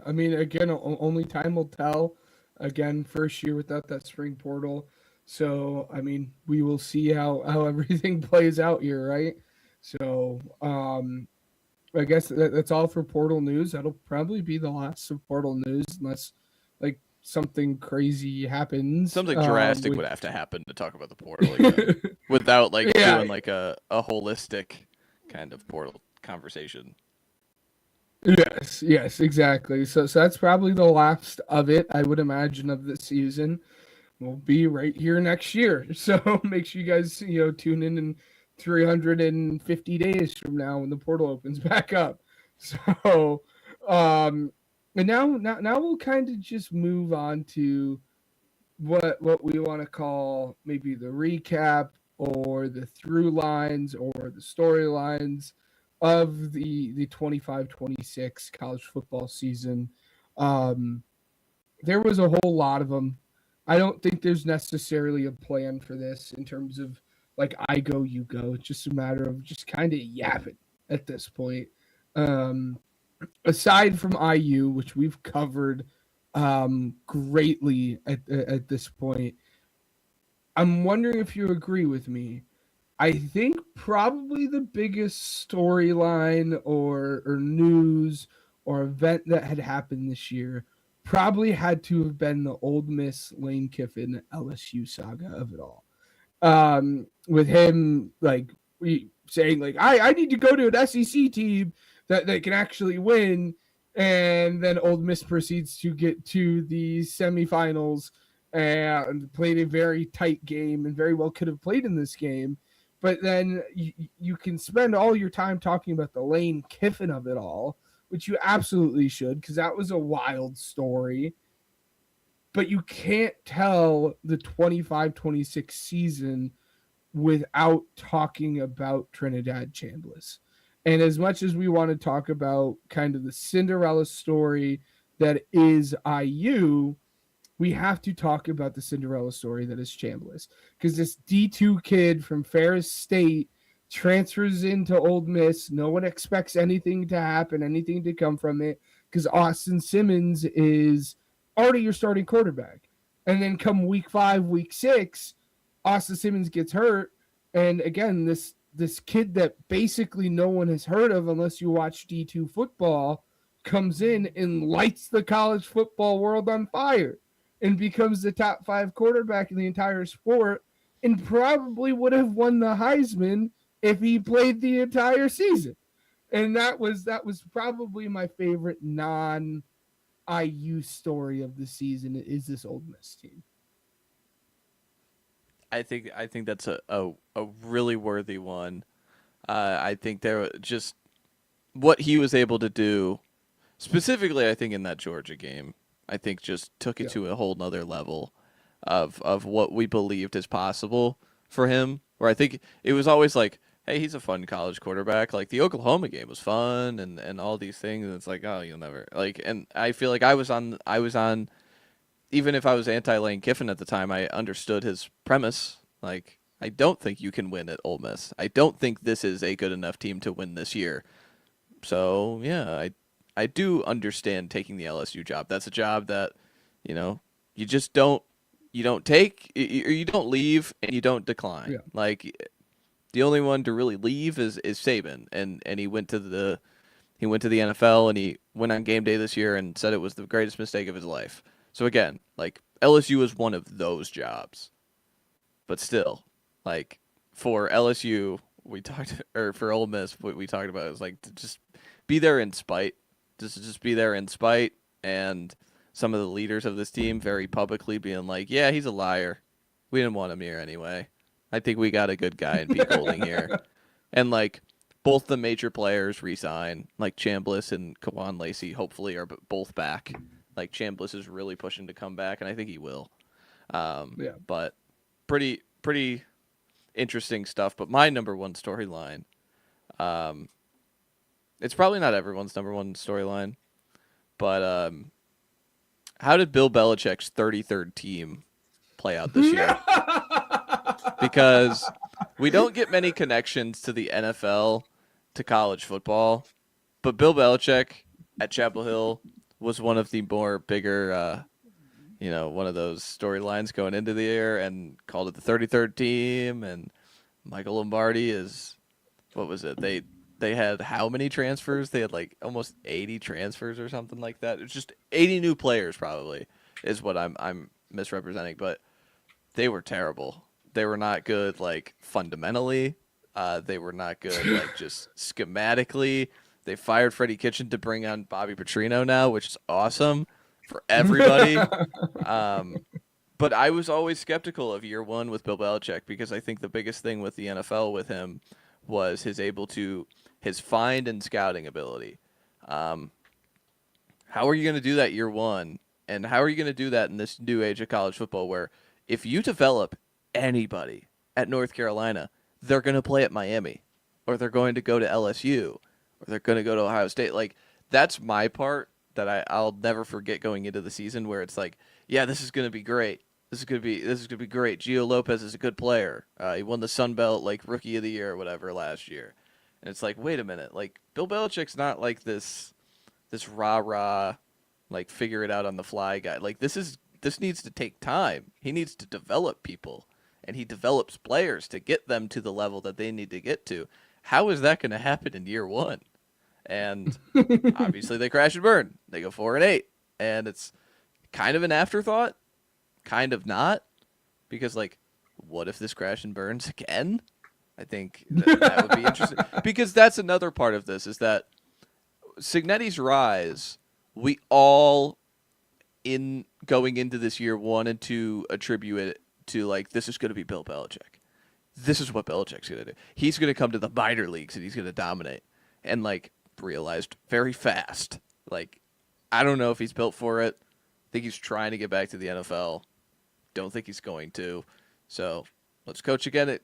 Speaker 3: I mean, again, only time will tell. Again, first year without that spring portal. So, I mean, we will see how everything plays out here, right? So, I guess that's all for portal news. That'll probably be the last of portal news unless, like, something crazy happens.
Speaker 4: Something drastic would have to happen to talk about the portal again without, like, doing, like, a holistic kind of portal conversation.
Speaker 3: Yes, exactly. So that's probably the last of it, I would imagine, of the season. We'll be right here next year. So make sure you guys, tune in 350 days from now when the portal opens back up. So, and now we'll kind of just move on to what we want to call maybe the recap or the through lines or the storylines of the 25-26 college football season. There was a whole lot of them. I don't think there's necessarily a plan for this in terms of like I go, you go. It's just a matter of just kind of yapping at this point. Aside from IU, which we've covered greatly at this point, I'm wondering if you agree with me. I think probably the biggest storyline or news or event that had happened this year probably had to have been the Ole Miss Lane Kiffin LSU saga of it all. With him like saying like I need to go to an SEC team that can actually win, and then Ole Miss proceeds to get to the semifinals and played a very tight game and very well could have played in this game. But then you can spend all your time talking about the Lane Kiffin of it all, which you absolutely should, because that was a wild story. But you can't tell the 25-26 season without talking about Trinidad Chambliss. And as much as we want to talk about kind of the Cinderella story that is IU, we have to talk about the Cinderella story that is Chambliss, because this D2 kid from Ferris State transfers into Ole Miss. No one expects anything to happen, anything to come from it, because Austin Simmons is already your starting quarterback. And then come week 5, week 6, Austin Simmons gets hurt. And again, this kid that basically no one has heard of unless you watch D2 football comes in and lights the college football world on fire. and becomes the top 5 quarterback in the entire sport, and probably would have won the Heisman if he played the entire season. And that was probably my favorite non-IU story of the season, is this Ole Miss team.
Speaker 4: I think that's a really worthy one. I think there just what he was able to do, specifically, I think in that Georgia game, I think just took it to a whole nother level of what we believed is possible for him. Where I think it was always like, hey, he's a fun college quarterback. Like the Oklahoma game was fun and all these things. And it's like, oh, you'll never like. And I feel like I was on. Even if I was anti-Lane Kiffin at the time, I understood his premise. Like, I don't think you can win at Ole Miss. I don't think this is a good enough team to win this year. So, yeah, I do understand taking the LSU job. That's a job that, you just don't take, or you don't leave and you don't decline.
Speaker 3: Yeah.
Speaker 4: Like, the only one to really leave is Saban, and he went to the NFL and he went on game day this year and said it was the greatest mistake of his life. So again, like LSU is one of those jobs, but still, like for LSU, for Ole Miss, what we talked about is like to just be there in spite, just be there in spite, and some of the leaders of this team very publicly being like, yeah, he's a liar. We didn't want him here anyway. I think we got a good guy in Pete Golding here, and like both the major players resign, like Chambliss and Kawan Lacey, hopefully are both back. Like Chambliss is really pushing to come back, and I think he will. But pretty interesting stuff. But my number one storyline, it's probably not everyone's number one storyline, but how did Bill Belichick's 33rd team play out this year? Because we don't get many connections to the NFL to college football, but Bill Belichick at Chapel Hill was one of the bigger, one of those storylines going into the year, and called it the 33rd team. And Michael Lombardi is, what was it? They had how many transfers? They had like almost 80 transfers or something like that. It's just 80 new players, probably, is what I'm misrepresenting. But they were terrible. They were not good, like fundamentally. They were not good, like just schematically. They fired Freddie Kitchen to bring on Bobby Petrino now, which is awesome for everybody. But I was always skeptical of year one with Bill Belichick, because I think the biggest thing with the NFL with him was his find and scouting ability. How are you going to do that year one? And how are you going to do that in this new age of college football, where if you develop anybody at North Carolina, they're going to play at Miami, or they're going to go to LSU, or they're going to go to Ohio State. Like, that's my part that I'll never forget going into the season, where it's like, yeah, this is going to be great. This is going to be great. Gio Lopez is a good player. He won the Sun Belt like Rookie of the Year or whatever last year. And it's like, wait a minute. Like, Bill Belichick's not like this rah-rah, like figure it out on the fly guy. Like, this needs to take time. He needs to develop people, and he develops players to get them to the level that they need to get to. How is that going to happen in year one? And obviously they crash and burn. They go 4-8, and it's kind of an afterthought, kind of not, because like, what if this crash and burns again? I think that would be interesting, because that's another part of this, is that Cignetti's rise, we all in going into this year wanted to attribute it to like, this is going to be Bill Belichick. This is what Belichick's going to do. He's going to come to the minor leagues and he's going to dominate. And like, realized very fast, like, I don't know if he's built for it. I think he's trying to get back to the NFL. Don't think he's going to. So let's coach again at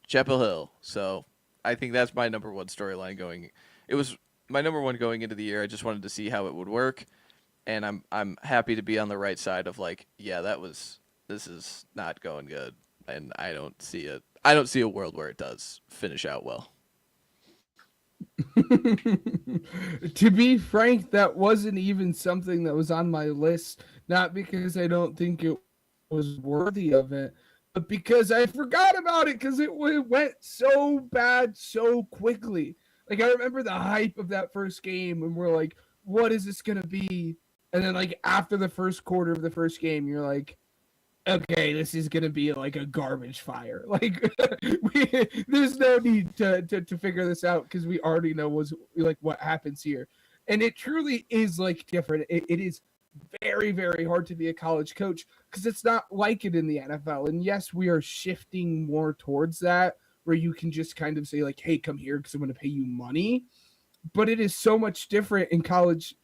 Speaker 4: Chapel Hill. So I think that's my number one storyline going. It was my number one going into the year. I just wanted to see how it would work. And I'm happy to be on the right side of like, yeah, this is not going good. And I don't see a world where it does finish out well.
Speaker 3: To be frank, that wasn't even something that was on my list, not because I don't think it was worthy of it, but because I forgot about it, because it went so bad so quickly. Like, I remember the hype of that first game, and we're like, what is this going to be? And then like after the first quarter of the first game, you're like, okay, this is gonna be like a garbage fire. Like there's no need to figure this out because we already know what happens here. And it truly is like different. It is very, very hard to be a college coach because it's not like it in the NFL. And yes, we are shifting more towards that where you can just kind of say like, hey, come here because I'm going to pay you money. But it is so much different in college,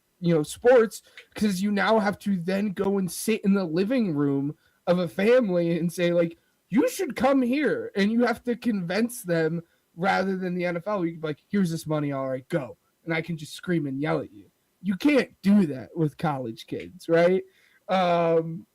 Speaker 3: sports, because you now have to then go and sit in the living room of a family and say like, you should come here, and you have to convince them rather than the NFL. You can be like, here's this money, all right, go, and I can just scream and yell at you. You can't do that with college kids, right?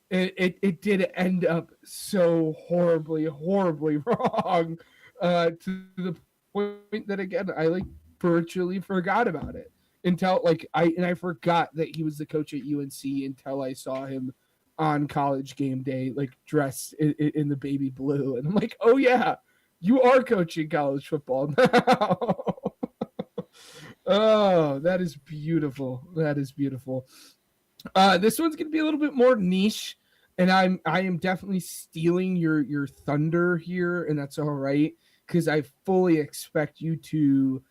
Speaker 3: It did end up so horribly, horribly wrong, to the point that again I like virtually forgot about it until I forgot that he was the coach at UNC until I saw him on college game day, like dressed in the baby blue, and I'm like, oh yeah, you are coaching college football now. Oh, that is beautiful. That is beautiful. This one's gonna be a little bit more niche, and I am definitely stealing your thunder here, and that's all right because I fully expect you to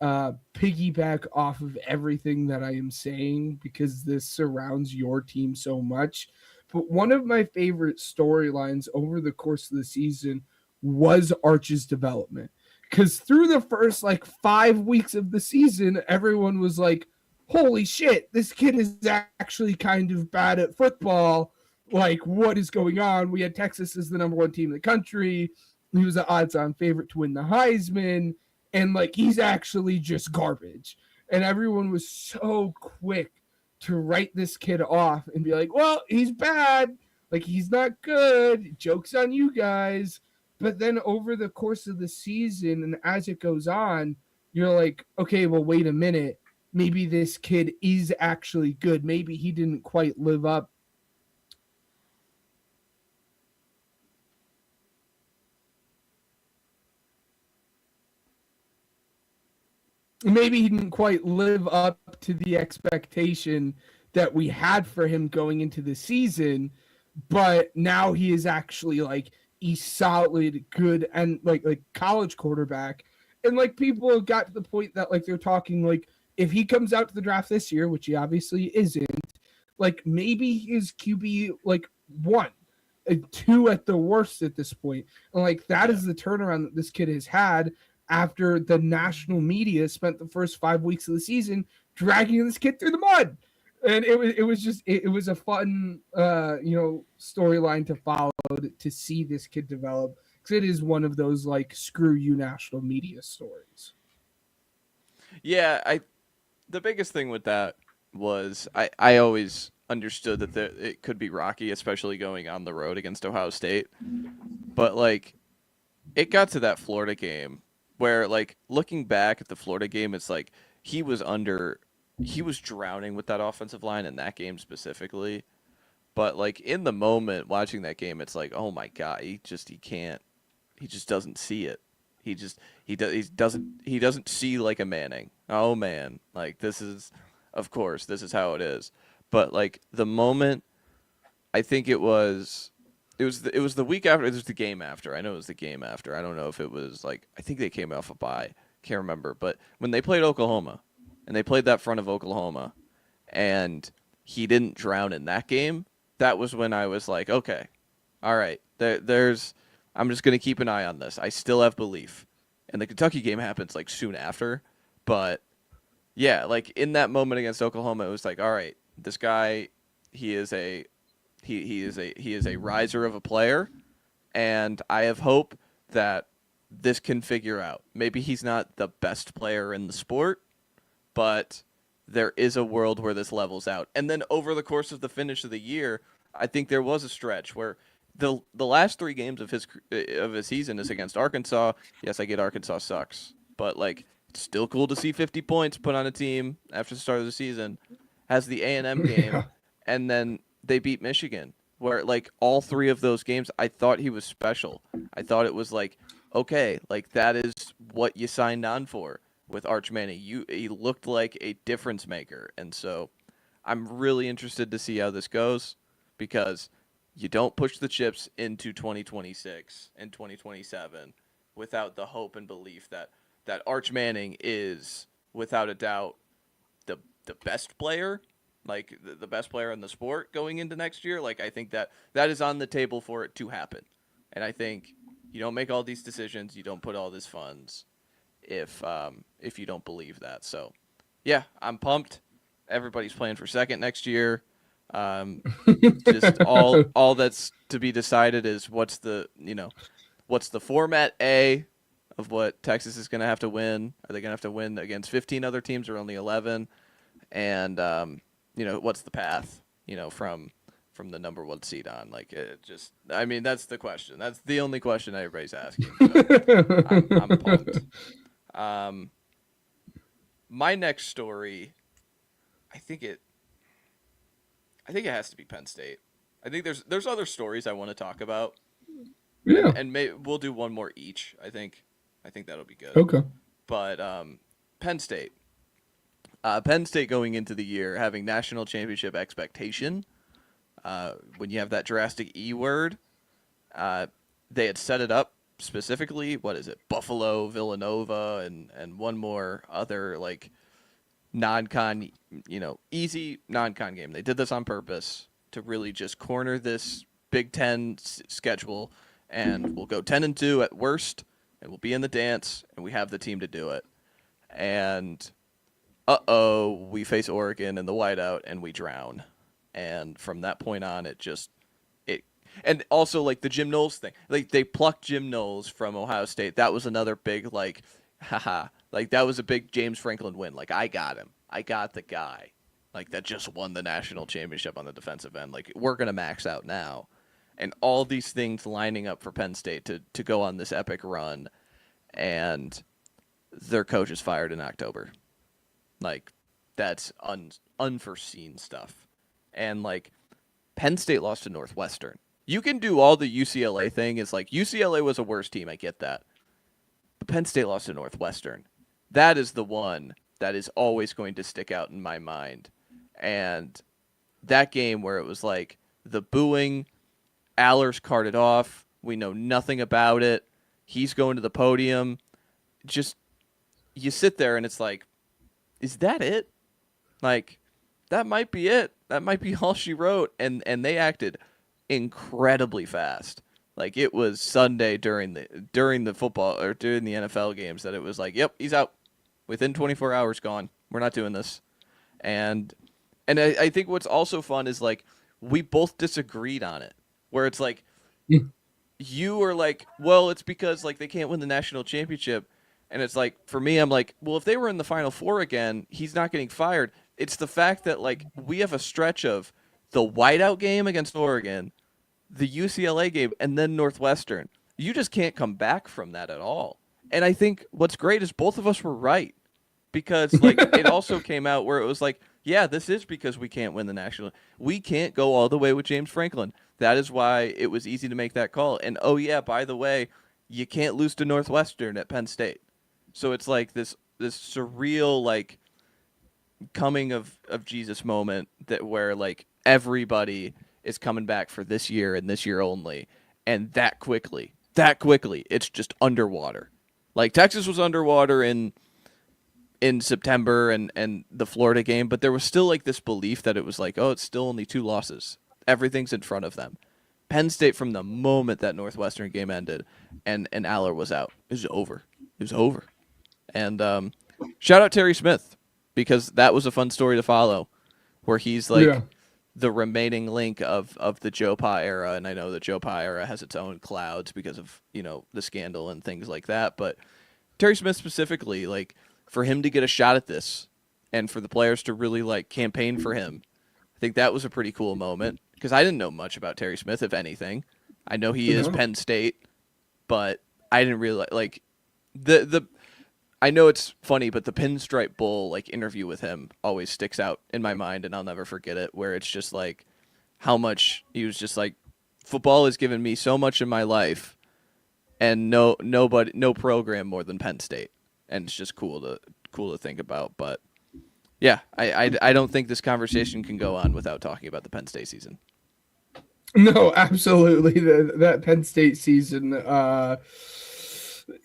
Speaker 3: piggyback off of everything that I am saying because this surrounds your team so much. But one of my favorite storylines over the course of the season was Arch's development. Because through the first 5 weeks of the season, everyone was like, holy shit, this kid is actually kind of bad at football. Like, what is going on? We had Texas as the number one team in the country. He was the odds-on favorite to win the Heisman. And, he's actually just garbage. And everyone was so quick to write this kid off and be like, well, he's bad. He's not good. Joke's on you guys. But then over the course of the season and as it goes on, you're like, okay, well, wait a minute. Maybe this kid is actually good. Maybe he didn't quite live up. Maybe he didn't quite live up to the expectation that we had for him going into the season. But now he is actually a solid, good, and like college quarterback. And people got to the point that they're talking if he comes out to the draft this year, which he obviously isn't, maybe his QB 1, 2 at the worst at this point. And that is the turnaround that this kid has had after the national media spent the first 5 weeks of the season dragging this kid through the mud. And it was a fun storyline to follow to see this kid develop because it is one of those screw you national media stories.
Speaker 4: Yeah, the biggest thing with that was I always understood that it could be rocky, especially going on the road against Ohio State. But it got to that Florida game where looking back at the Florida game, it's he was drowning with that offensive line in that game specifically. But in the moment watching that game, it's oh my God, he just doesn't see it. He doesn't see like a Manning. Oh man, this is how it is. But the moment, I think it was the week after. It was the game after. I know it was the game after. I don't know if it was I think they came off a bye. Can't remember. But when they played Oklahoma, and they played that front of Oklahoma, and he didn't drown in that game, that was when I was like, okay, all right, I'm just going to keep an eye on this. I still have belief. And the Kentucky game happens soon after, but yeah, in that moment against Oklahoma, it was all right, this guy, he is a riser of a player, and I have hope that this can figure out. Maybe he's not the best player in the sport, but there is a world where this levels out. And then over the course of the finish of the year, I think there was a stretch where the last 3 games of his season is against Arkansas. Yes, I get Arkansas sucks, but it's still cool to see 50 points put on a team after the start of the season. Has the A&M game, yeah. And then they beat Michigan, where all 3 of those games, I thought he was special. I thought it was okay, that is what you signed on for. With Arch Manning, he looked like a difference maker, and so I'm really interested to see how this goes because you don't push the chips into 2026 and 2027 without the hope and belief that Arch Manning is, without a doubt, the best player, like the best player in the sport going into next year. Like, I think that is on the table for it to happen. And I think you don't make all these decisions, you don't put all these funds if you don't believe that. So, yeah, I'm pumped. Everybody's playing for second next year. Just all that's to be decided is what's the format A of what Texas is going to have to win. Are they going to have to win against 15 other teams or only 11? And what's the path, from the number 1 seed on? Like, that's the question. That's the only question everybody's asking. So I'm pumped. My next story, I think it has to be Penn State. I think there's other stories I want to talk about.
Speaker 3: Yeah.
Speaker 4: And we'll do one more each. I think that'll be good.
Speaker 3: Okay.
Speaker 4: But Penn State. Penn State going into the year having national championship expectation. When you have that drastic E word, they had set it up specifically. What is it? Buffalo, Villanova, and one more other like non-con, easy non-con game. They did this on purpose to really just corner this Big Ten schedule, and we'll go 10-2 at worst, and we'll be in the dance, and we have the team to do it. And we face Oregon in the whiteout, and we drown. And from that point on, and also like the Jim Knowles thing, like they plucked Jim Knowles from Ohio State. That was another big like, haha, like that was a big James Franklin win. Like I got him, I got the guy, like that just won the national championship on the defensive end. Like we're gonna max out now, and all these things lining up for Penn State to go on this epic run, and their coach is fired in October. Like that's unforeseen stuff, and like Penn State lost to Northwestern. You can do all the UCLA thing. Is like UCLA was a worse team. I get that. But Penn State lost to Northwestern. That is the one that is always going to stick out in my mind. And that game where it was like the booing, Allers carted off. We know nothing about it. He's going to the podium. Just, you sit there and it's like, is that it? Like, that might be it. That might be all she wrote. And they acted incredibly fast. Like it was Sunday during the football or during the NFL games that it was like, yep, he's out. Within 24 hours, gone. We're not doing this. And I think what's also fun is like we both disagreed on it. Where it's like you were like, well, it's because like they can't win the national championship. And it's like, for me, I'm like, well, if they were in the Final Four again, he's not getting fired. It's the fact that like we have a stretch of the whiteout game against Oregon, the UCLA game, and then Northwestern. You just can't come back from that at all. And I think what's great is both of us were right. Because like it also came out where it was like, yeah, this is because we can't win the national. We can't go all the way with James Franklin. That is why it was easy to make that call. And oh yeah, by the way, you can't lose to Northwestern at Penn State. So it's like this surreal like coming of Jesus moment that where like everybody is coming back for this year and this year only, and that quickly it's just underwater. Like Texas was underwater in September and the Florida game, but there was still like this belief that it was like, oh, it's still only 2 losses. Everything's in front of them. Penn State, from the moment that Northwestern game ended and Aller was out, it was over. It was over. And shout out Terry Smith, because that was a fun story to follow, where he's like the remaining link of the Joe Pa era. And I know the Joe Pa era has its own clouds because of, the scandal and things like that. But Terry Smith specifically, like, for him to get a shot at this and for the players to really like campaign for him, I think that was a pretty cool moment, because I didn't know much about Terry Smith, if anything. I know he is Penn State, but I didn't really like I know it's funny, but the Pinstripe Bowl like interview with him always sticks out in my mind, and I'll never forget it, where it's just like how much he was just like, football has given me so much in my life, and no program more than Penn State. And it's just cool to think about. But Yeah, I don't think this conversation can go on without talking about the Penn State season.
Speaker 3: No, absolutely. That Penn State season,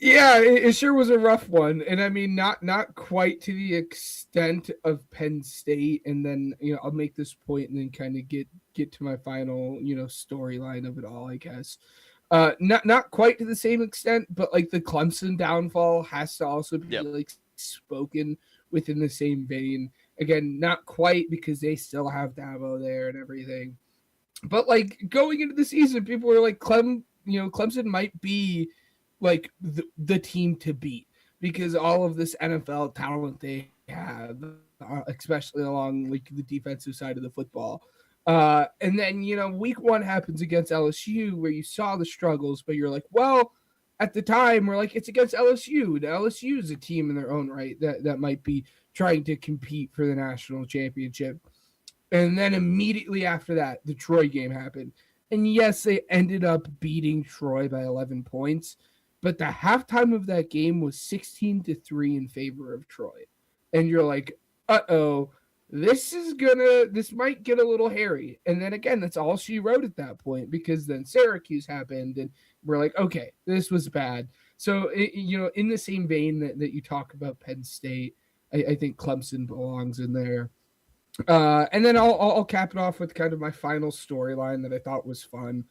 Speaker 3: yeah, it sure was a rough one, and I mean, not quite to the extent of Penn State. And then I'll make this point and then kind of get to my final storyline of it all, I guess. Not quite to the same extent, but like the Clemson downfall has to also be like spoken within the same vein. Again, not quite because they still have Dabo there and everything. But like going into the season, people were like, Clemson might be like the team to beat because all of this NFL talent they have, especially along like the defensive side of the football. And then week one happens against LSU where you saw the struggles, but you're like, well, at the time we're like, it's against LSU. LSU is a team in their own right that might be trying to compete for the national championship. And then immediately after that, the Troy game happened. And yes, they ended up beating Troy by 11 points, but the halftime of that game was 16-3 in favor of Troy. And you're like, uh-oh, this might get a little hairy. And then again, that's all she wrote at that point because then Syracuse happened and we're like, okay, this was bad. So, in the same vein that you talk about Penn State, I think Clemson belongs in there. And then I'll cap it off with kind of my final storyline that I thought was fun.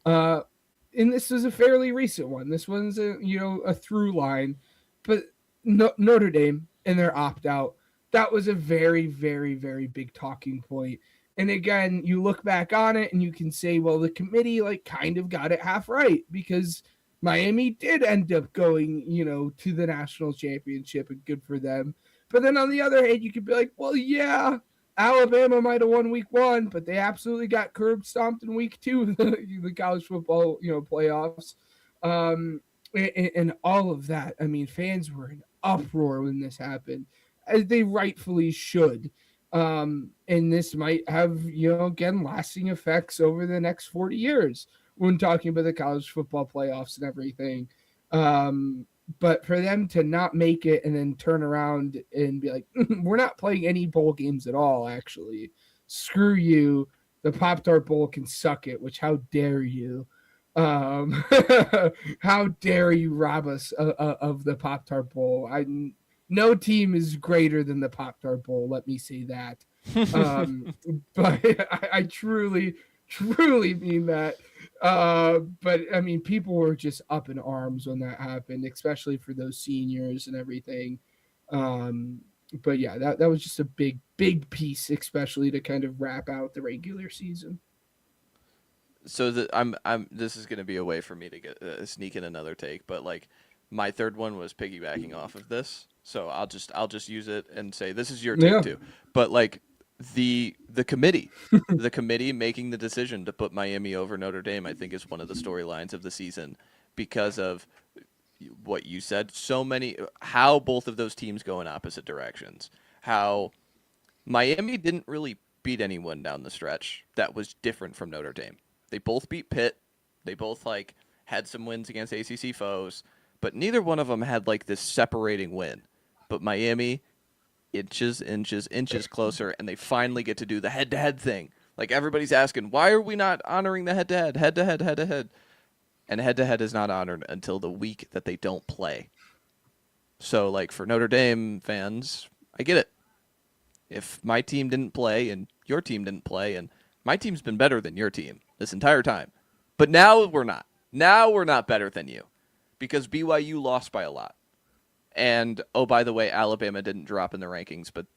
Speaker 3: And this is a fairly recent one. This one's a through line, but Notre Dame and their opt out. That was a very, very, very big talking point. And again, you look back on it and you can say, well, the committee like kind of got it half right because Miami did end up going, to the national championship and good for them. But then on the other hand, you could be like, well, yeah, Alabama might have won week one, but they absolutely got curb stomped in week two, the college football, playoffs. And all of that. I mean, fans were in uproar when this happened, as they rightfully should. And this might have, again, lasting effects over the next 40 years when talking about the college football playoffs and everything. But for them to not make it and then turn around and be like, we're not playing any bowl games at all, actually. Screw you. The Pop-Tart Bowl can suck it, which how dare you? How dare you rob us of the Pop-Tart Bowl? No team is greater than the Pop-Tart Bowl, let me say that. But I truly, truly mean that. But I mean, people were just up in arms when that happened, especially for those seniors and everything. But yeah, that was just a big piece, especially to kind of wrap out the regular season.
Speaker 4: So this is going to be a way for me to get sneak in another take, but like my third one was piggybacking off of this. So I'll just use it and say this is your take too. But like the committee, the committee making the decision to put Miami over Notre Dame, I think is one of the storylines of the season because of what you said. How both of those teams go in opposite directions. How Miami didn't really beat anyone down the stretch that was different from Notre Dame. They both beat Pitt. They both like had some wins against ACC foes, but neither one of them had like this separating win. But Miami, inches closer, and they finally get to do the head-to-head thing. Like everybody's asking, why are we not honoring the head-to-head? And head-to-head is not honored until the week that they don't play. So like for Notre Dame fans, I get it. If my team didn't play and your team didn't play, and my team's been better than your team this entire time, but now we're not. Now we're not better than you because BYU lost by a lot. And, oh, by the way, Alabama didn't drop in the rankings, but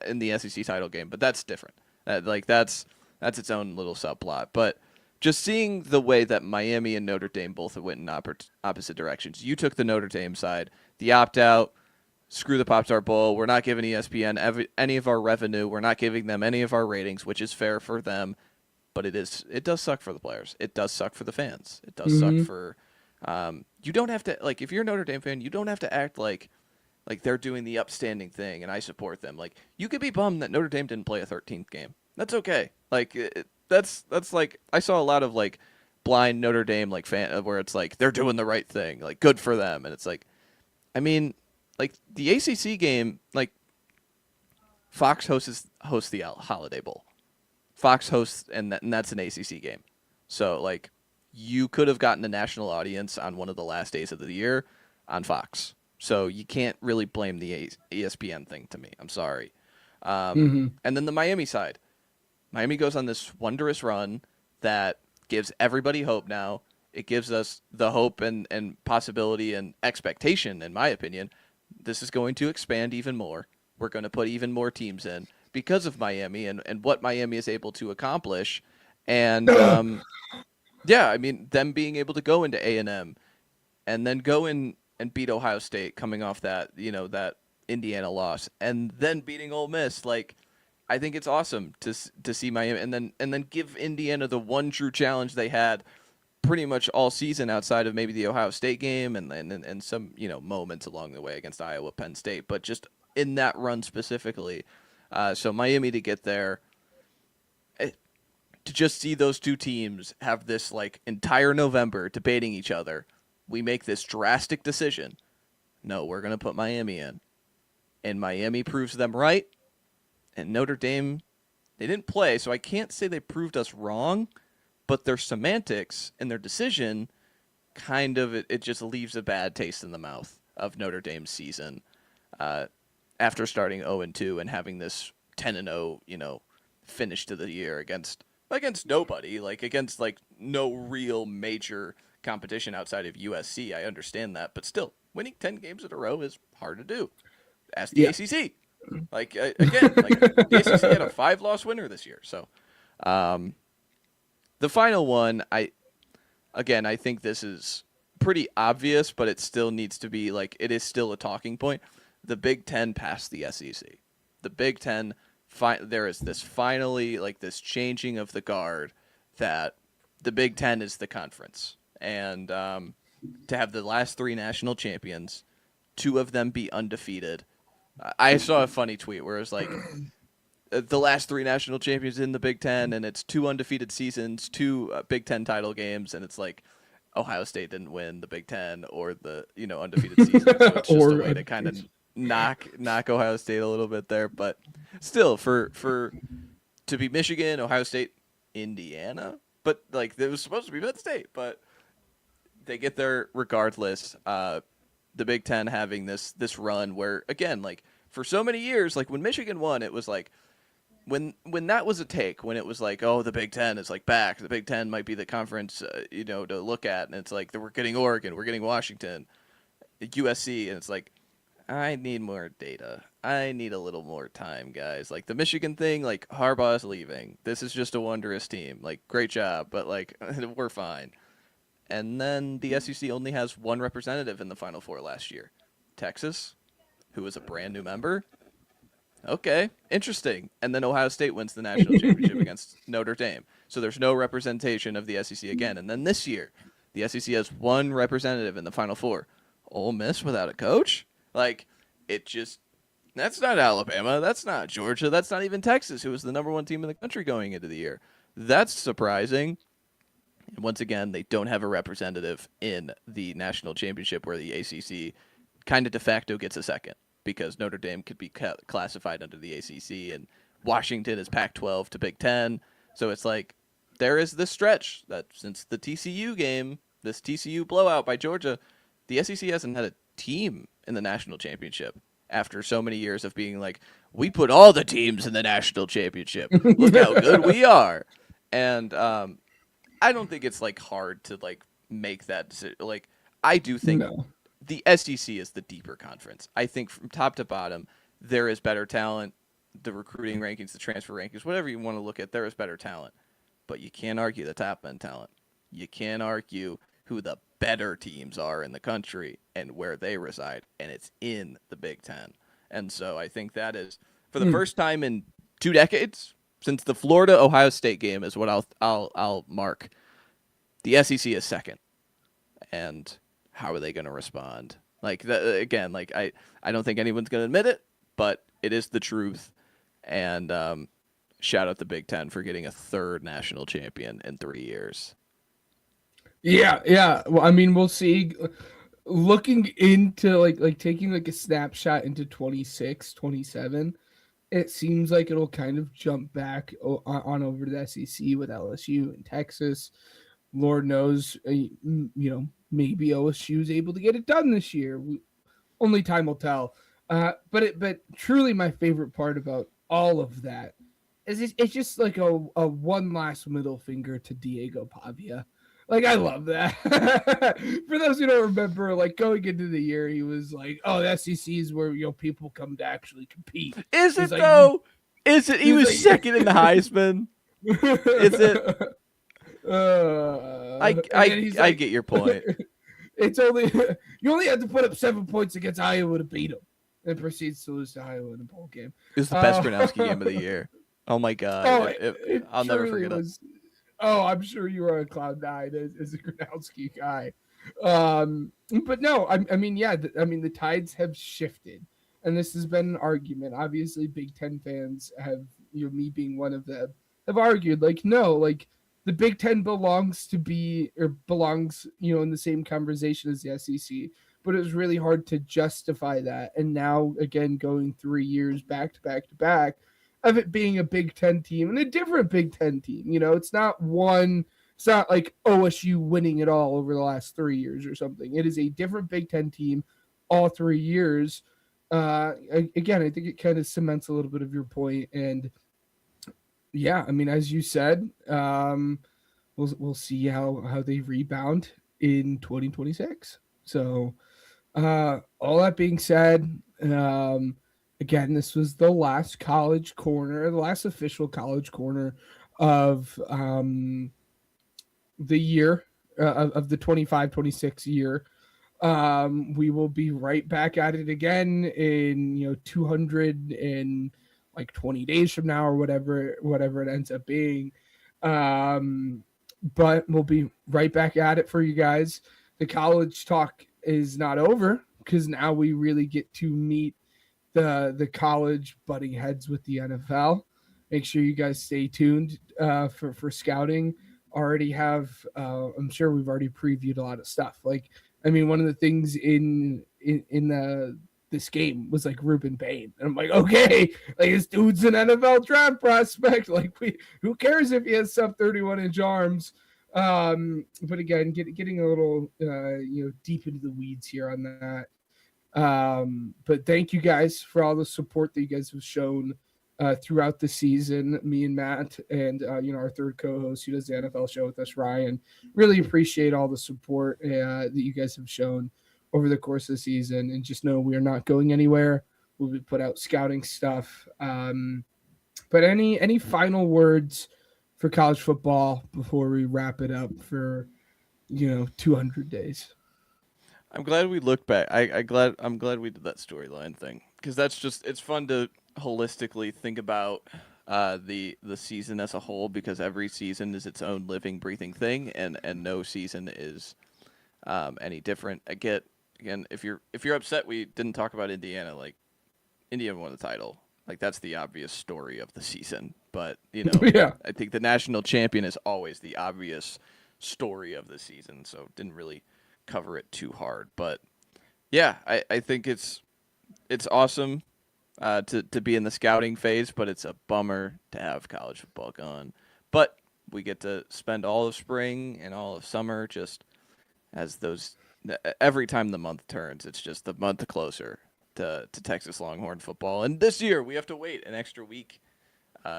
Speaker 4: in the SEC title game, but that's different. That's its own little subplot. But just seeing the way that Miami and Notre Dame both went in opposite directions. You took the Notre Dame side, the opt-out, screw the Pop-Tart Bowl. We're not giving ESPN any of our revenue. We're not giving them any of our ratings, which is fair for them. But it does suck for the players. It does suck for the fans. It does suck for... you don't have to, like, if you're a Notre Dame fan, you don't have to act like they're doing the upstanding thing and I support them. Like, you could be bummed that Notre Dame didn't play a 13th game. That's okay. Like, that's like, I saw a lot of, like, blind Notre Dame, like, fan where it's like, they're doing the right thing. Like, good for them. And it's like, I mean, like, the ACC game, like, Fox hosts the Holiday Bowl. Fox hosts, and that's an ACC game. So, like, you could have gotten a national audience on one of the last days of the year on Fox. So you can't really blame the ESPN thing to me. I'm sorry. And then the Miami side. Miami goes on this wondrous run that gives everybody hope now. It gives us the hope and possibility and expectation, in my opinion. This is going to expand even more. We're going to put even more teams in because of Miami and what Miami is able to accomplish. And, yeah, I mean, them being able to go into A&M and then go in and beat Ohio State coming off that, that Indiana loss and then beating Ole Miss. Like, I think it's awesome to see Miami and then give Indiana the one true challenge they had pretty much all season outside of maybe the Ohio State game and some, moments along the way against Iowa, Penn State, but just in that run specifically. So Miami to get there, to just see those two teams have this like entire November debating each other. We make this drastic decision. No, we're going to put Miami in. And Miami proves them right. And Notre Dame, they didn't play, so I can't say they proved us wrong, but their semantics and their decision kind of, it just leaves a bad taste in the mouth of Notre Dame's season after starting 0-2 and having this 10-0, finish to the year against nobody, like against like no real major competition outside of USC. I understand that, but still, winning 10 games in a row is hard to do. Ask the ACC. Like, again, like the ACC had a 5-loss winner this year. So, the final one, I think this is pretty obvious, but it still needs to be, like, it is still a talking point. The Big Ten passed the SEC. The Big Ten, there is this finally, like, this changing of the guard that the Big Ten is the conference. And to have the last 3 national champions, 2 of them be undefeated. I saw a funny tweet where it was like, the last 3 national champions in the Big Ten, and it's 2 undefeated seasons, 2 Big Ten title games, and it's like Ohio State didn't win the Big Ten or the undefeated season. So it's just a way to kind of knock Ohio State a little bit there, but still, for to be Michigan, Ohio State, Indiana, but like it was supposed to be Penn State, but they get there regardless. The Big Ten having this run where, again, like for so many years, like when Michigan won, it was like when that was a take, when it was like, oh, the Big Ten is like back, the Big Ten might be the conference, to look at, and it's like we're getting Oregon, we're getting Washington, USC, and it's like, I need more data. I need a little more time, guys. Like the Michigan thing, like Harbaugh's leaving. This is just a wondrous team. Like, great job, but like we're fine. And then the SEC only has 1 representative in the Final Four last year. Texas, who was a brand new member. Okay, interesting. And then Ohio State wins the national championship against Notre Dame. So there's no representation of the SEC again. And then this year, the SEC has 1 representative in the Final Four. Ole Miss without a coach? Like, that's not Alabama. That's not Georgia. That's not even Texas, who was the number 1 team in the country going into the year. That's surprising. And once again, they don't have a representative in the national championship where the ACC kind of de facto gets a second because Notre Dame could be classified under the ACC and Washington is Pac-12 to Big Ten. So it's like there is this stretch that since the TCU game, this TCU blowout by Georgia, the SEC hasn't had a team in the national championship after so many years of being like, we put all the teams in the national championship. Look how good we are. And I don't think it's like hard to like make that decision. Like I do think the SEC is the deeper conference. I think from top to bottom there is better talent. The recruiting rankings, the transfer rankings, whatever you want to look at, there is better talent. But you can't argue the top end talent. You can't argue who the better teams are in the country and where they reside, and it's in the Big Ten. And so I think that is for the first time in 2 decades. Since the Florida-Ohio State game is what I'll mark, the SEC is second, and how are they going to respond? Like again, like I don't think anyone's going to admit it, but it is the truth. And shout out the Big Ten for getting a 3rd national champion in 3 years.
Speaker 3: Yeah. Well, I mean, we'll see. Looking into like taking like a snapshot into 26, 27. it seems like it'll kind of jump back on over to the SEC with LSU and Texas. Lord knows, maybe OSU is able to get it done this year. Only time will tell. But truly, my favorite part about all of that is it's just like a one last middle finger to Diego Pavia. Like, I love that. For those who don't remember, like, going into the year, he was like, "Oh, the SEC is where people come to actually compete."
Speaker 4: Is
Speaker 3: He's
Speaker 4: it
Speaker 3: like,
Speaker 4: though? Is it? He was
Speaker 3: like,
Speaker 4: second in the Heisman. Is it? I
Speaker 3: like,
Speaker 4: get your point.
Speaker 3: It's only you only have to put up 7 points against Iowa to beat them, and proceeds to lose to Iowa in a bowl game.
Speaker 4: It was the best Gronowski game of the year. Oh my god! I'll never forget it.
Speaker 3: Oh, I'm sure you were on cloud nine as a Gronowski guy. But no, I mean, yeah, the tides have shifted, and this has been an argument. Obviously, Big Ten fans have, me being one of them, have argued like, no, like the Big Ten belongs in the same conversation as the SEC. But it was really hard to justify that. And now, again, going 3 years back to back to back of it being a Big Ten team and a different Big Ten team. It's not like OSU winning it all over the last 3 years or something. It is a different Big Ten team all 3 years. Again, I think it kind of cements a little bit of your point. And yeah, I mean, as you said, we'll see how they rebound in 2026. So all that being said, again, this was the last the last official college corner of the year, of the 25-26 year. We will be right back at it again in 220 days from now, or whatever it ends up being. But we'll be right back at it for you guys. The college talk is not over, because now we really get to meet the college butting heads with the NFL. Make sure you guys stay tuned for scouting. Already have, I'm sure we've already previewed a lot of stuff. Like, I mean, one of the things in this game was like Ruben Bain, and I'm like, okay, like, this dude's an NFL draft prospect. Like, who cares if he has sub 31-inch arms? But again, getting a little deep into the weeds here on that. But thank you guys for all the support that you guys have shown throughout the season. Me and Matt, and our third co-host who does the NFL show with us, Ryan, really appreciate all the support that you guys have shown over the course of the season. And just know we are not going anywhere. We'll be put out scouting stuff. But any final words for college football before we wrap it up for 200 days?
Speaker 4: I'm glad we looked back. I'm glad we did that storyline thing, because it's fun to holistically think about the season as a whole, because every season is its own living, breathing thing, and no season is any different. Again, if you're upset we didn't talk about Indiana, like, Indiana won the title. Like, that's the obvious story of the season. But,
Speaker 3: yeah.
Speaker 4: I think the national champion is always the obvious story of the season, so didn't really cover it too hard. But yeah, I think it's awesome to be in the scouting phase, but it's a bummer to have college football gone. But we get to spend all of spring and all of summer just as every time the month turns, it's just the month closer to Texas Longhorn football. And this year we have to wait an extra week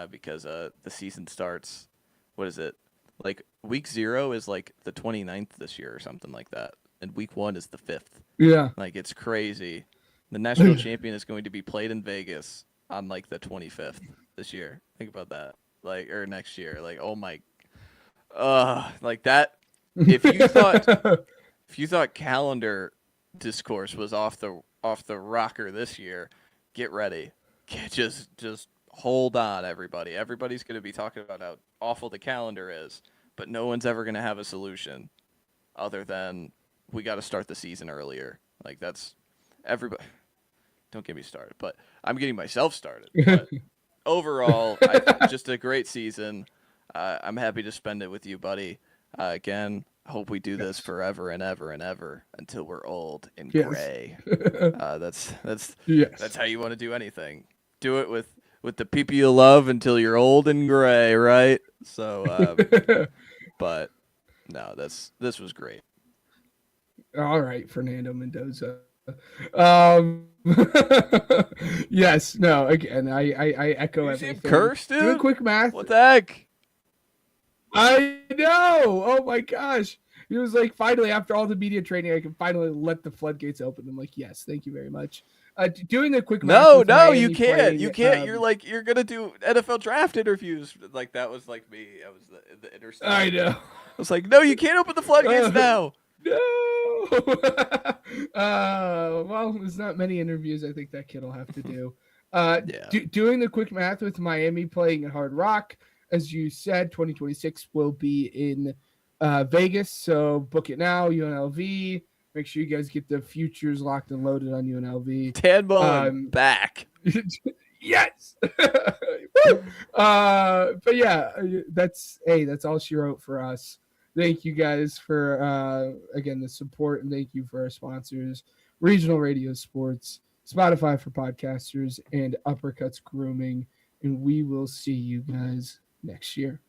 Speaker 4: because the season starts, what is it? Like, week 0 is like the 29th this year or something like that. And week 1 is the 5th.
Speaker 3: Yeah.
Speaker 4: Like, it's crazy. The national champion is going to be played in Vegas on like the 25th this year. Think about that. Like, or next year. Like, oh my, like that. If you thought calendar discourse was off the rocker this year, get ready. Just hold on, everybody. Everybody's going to be talking about how awful the calendar is, but no one's ever going to have a solution other than we got to start the season earlier. Like, that's everybody. Don't get me started, but I'm getting myself started. But overall, just a great season. I'm happy to spend it with you, buddy. Again, hope we do this forever and ever and ever until we're old and gray. That's how you want to do anything. Do it with with the people you love until you're old and gray, right? So, but no, this was great.
Speaker 3: All right, Fernando Mendoza. Um, yes, no, again, I echo
Speaker 4: You see him
Speaker 3: everything.
Speaker 4: curse, dude?
Speaker 3: Doing quick math.
Speaker 4: What the heck?
Speaker 3: I know. Oh my gosh. He was like, finally, after all the media training, I can finally let the floodgates open. I'm like, yes, thank you very much. Doing the quick math.
Speaker 4: No,
Speaker 3: with
Speaker 4: no,
Speaker 3: Miami
Speaker 4: you can't.
Speaker 3: playing,
Speaker 4: You can't. You're gonna do NFL draft interviews. Like that was like me. I was the interceptor.
Speaker 3: I know.
Speaker 4: I was like, no, you can't open the floodgates now.
Speaker 3: No. Well, there's not many interviews I think that kid will have to do. Doing the quick math with Miami playing at Hard Rock, as you said, 2026 will be in Vegas. So book it now, UNLV. Make sure you guys get the futures locked and loaded on UNLV.
Speaker 4: Tan Mullen back.
Speaker 3: Yes. But yeah, that's all she wrote for us. Thank you guys for again the support, and thank you for our sponsors, Regional Radio Sports, Spotify for podcasters, and Uppercuts Grooming. And we will see you guys next year.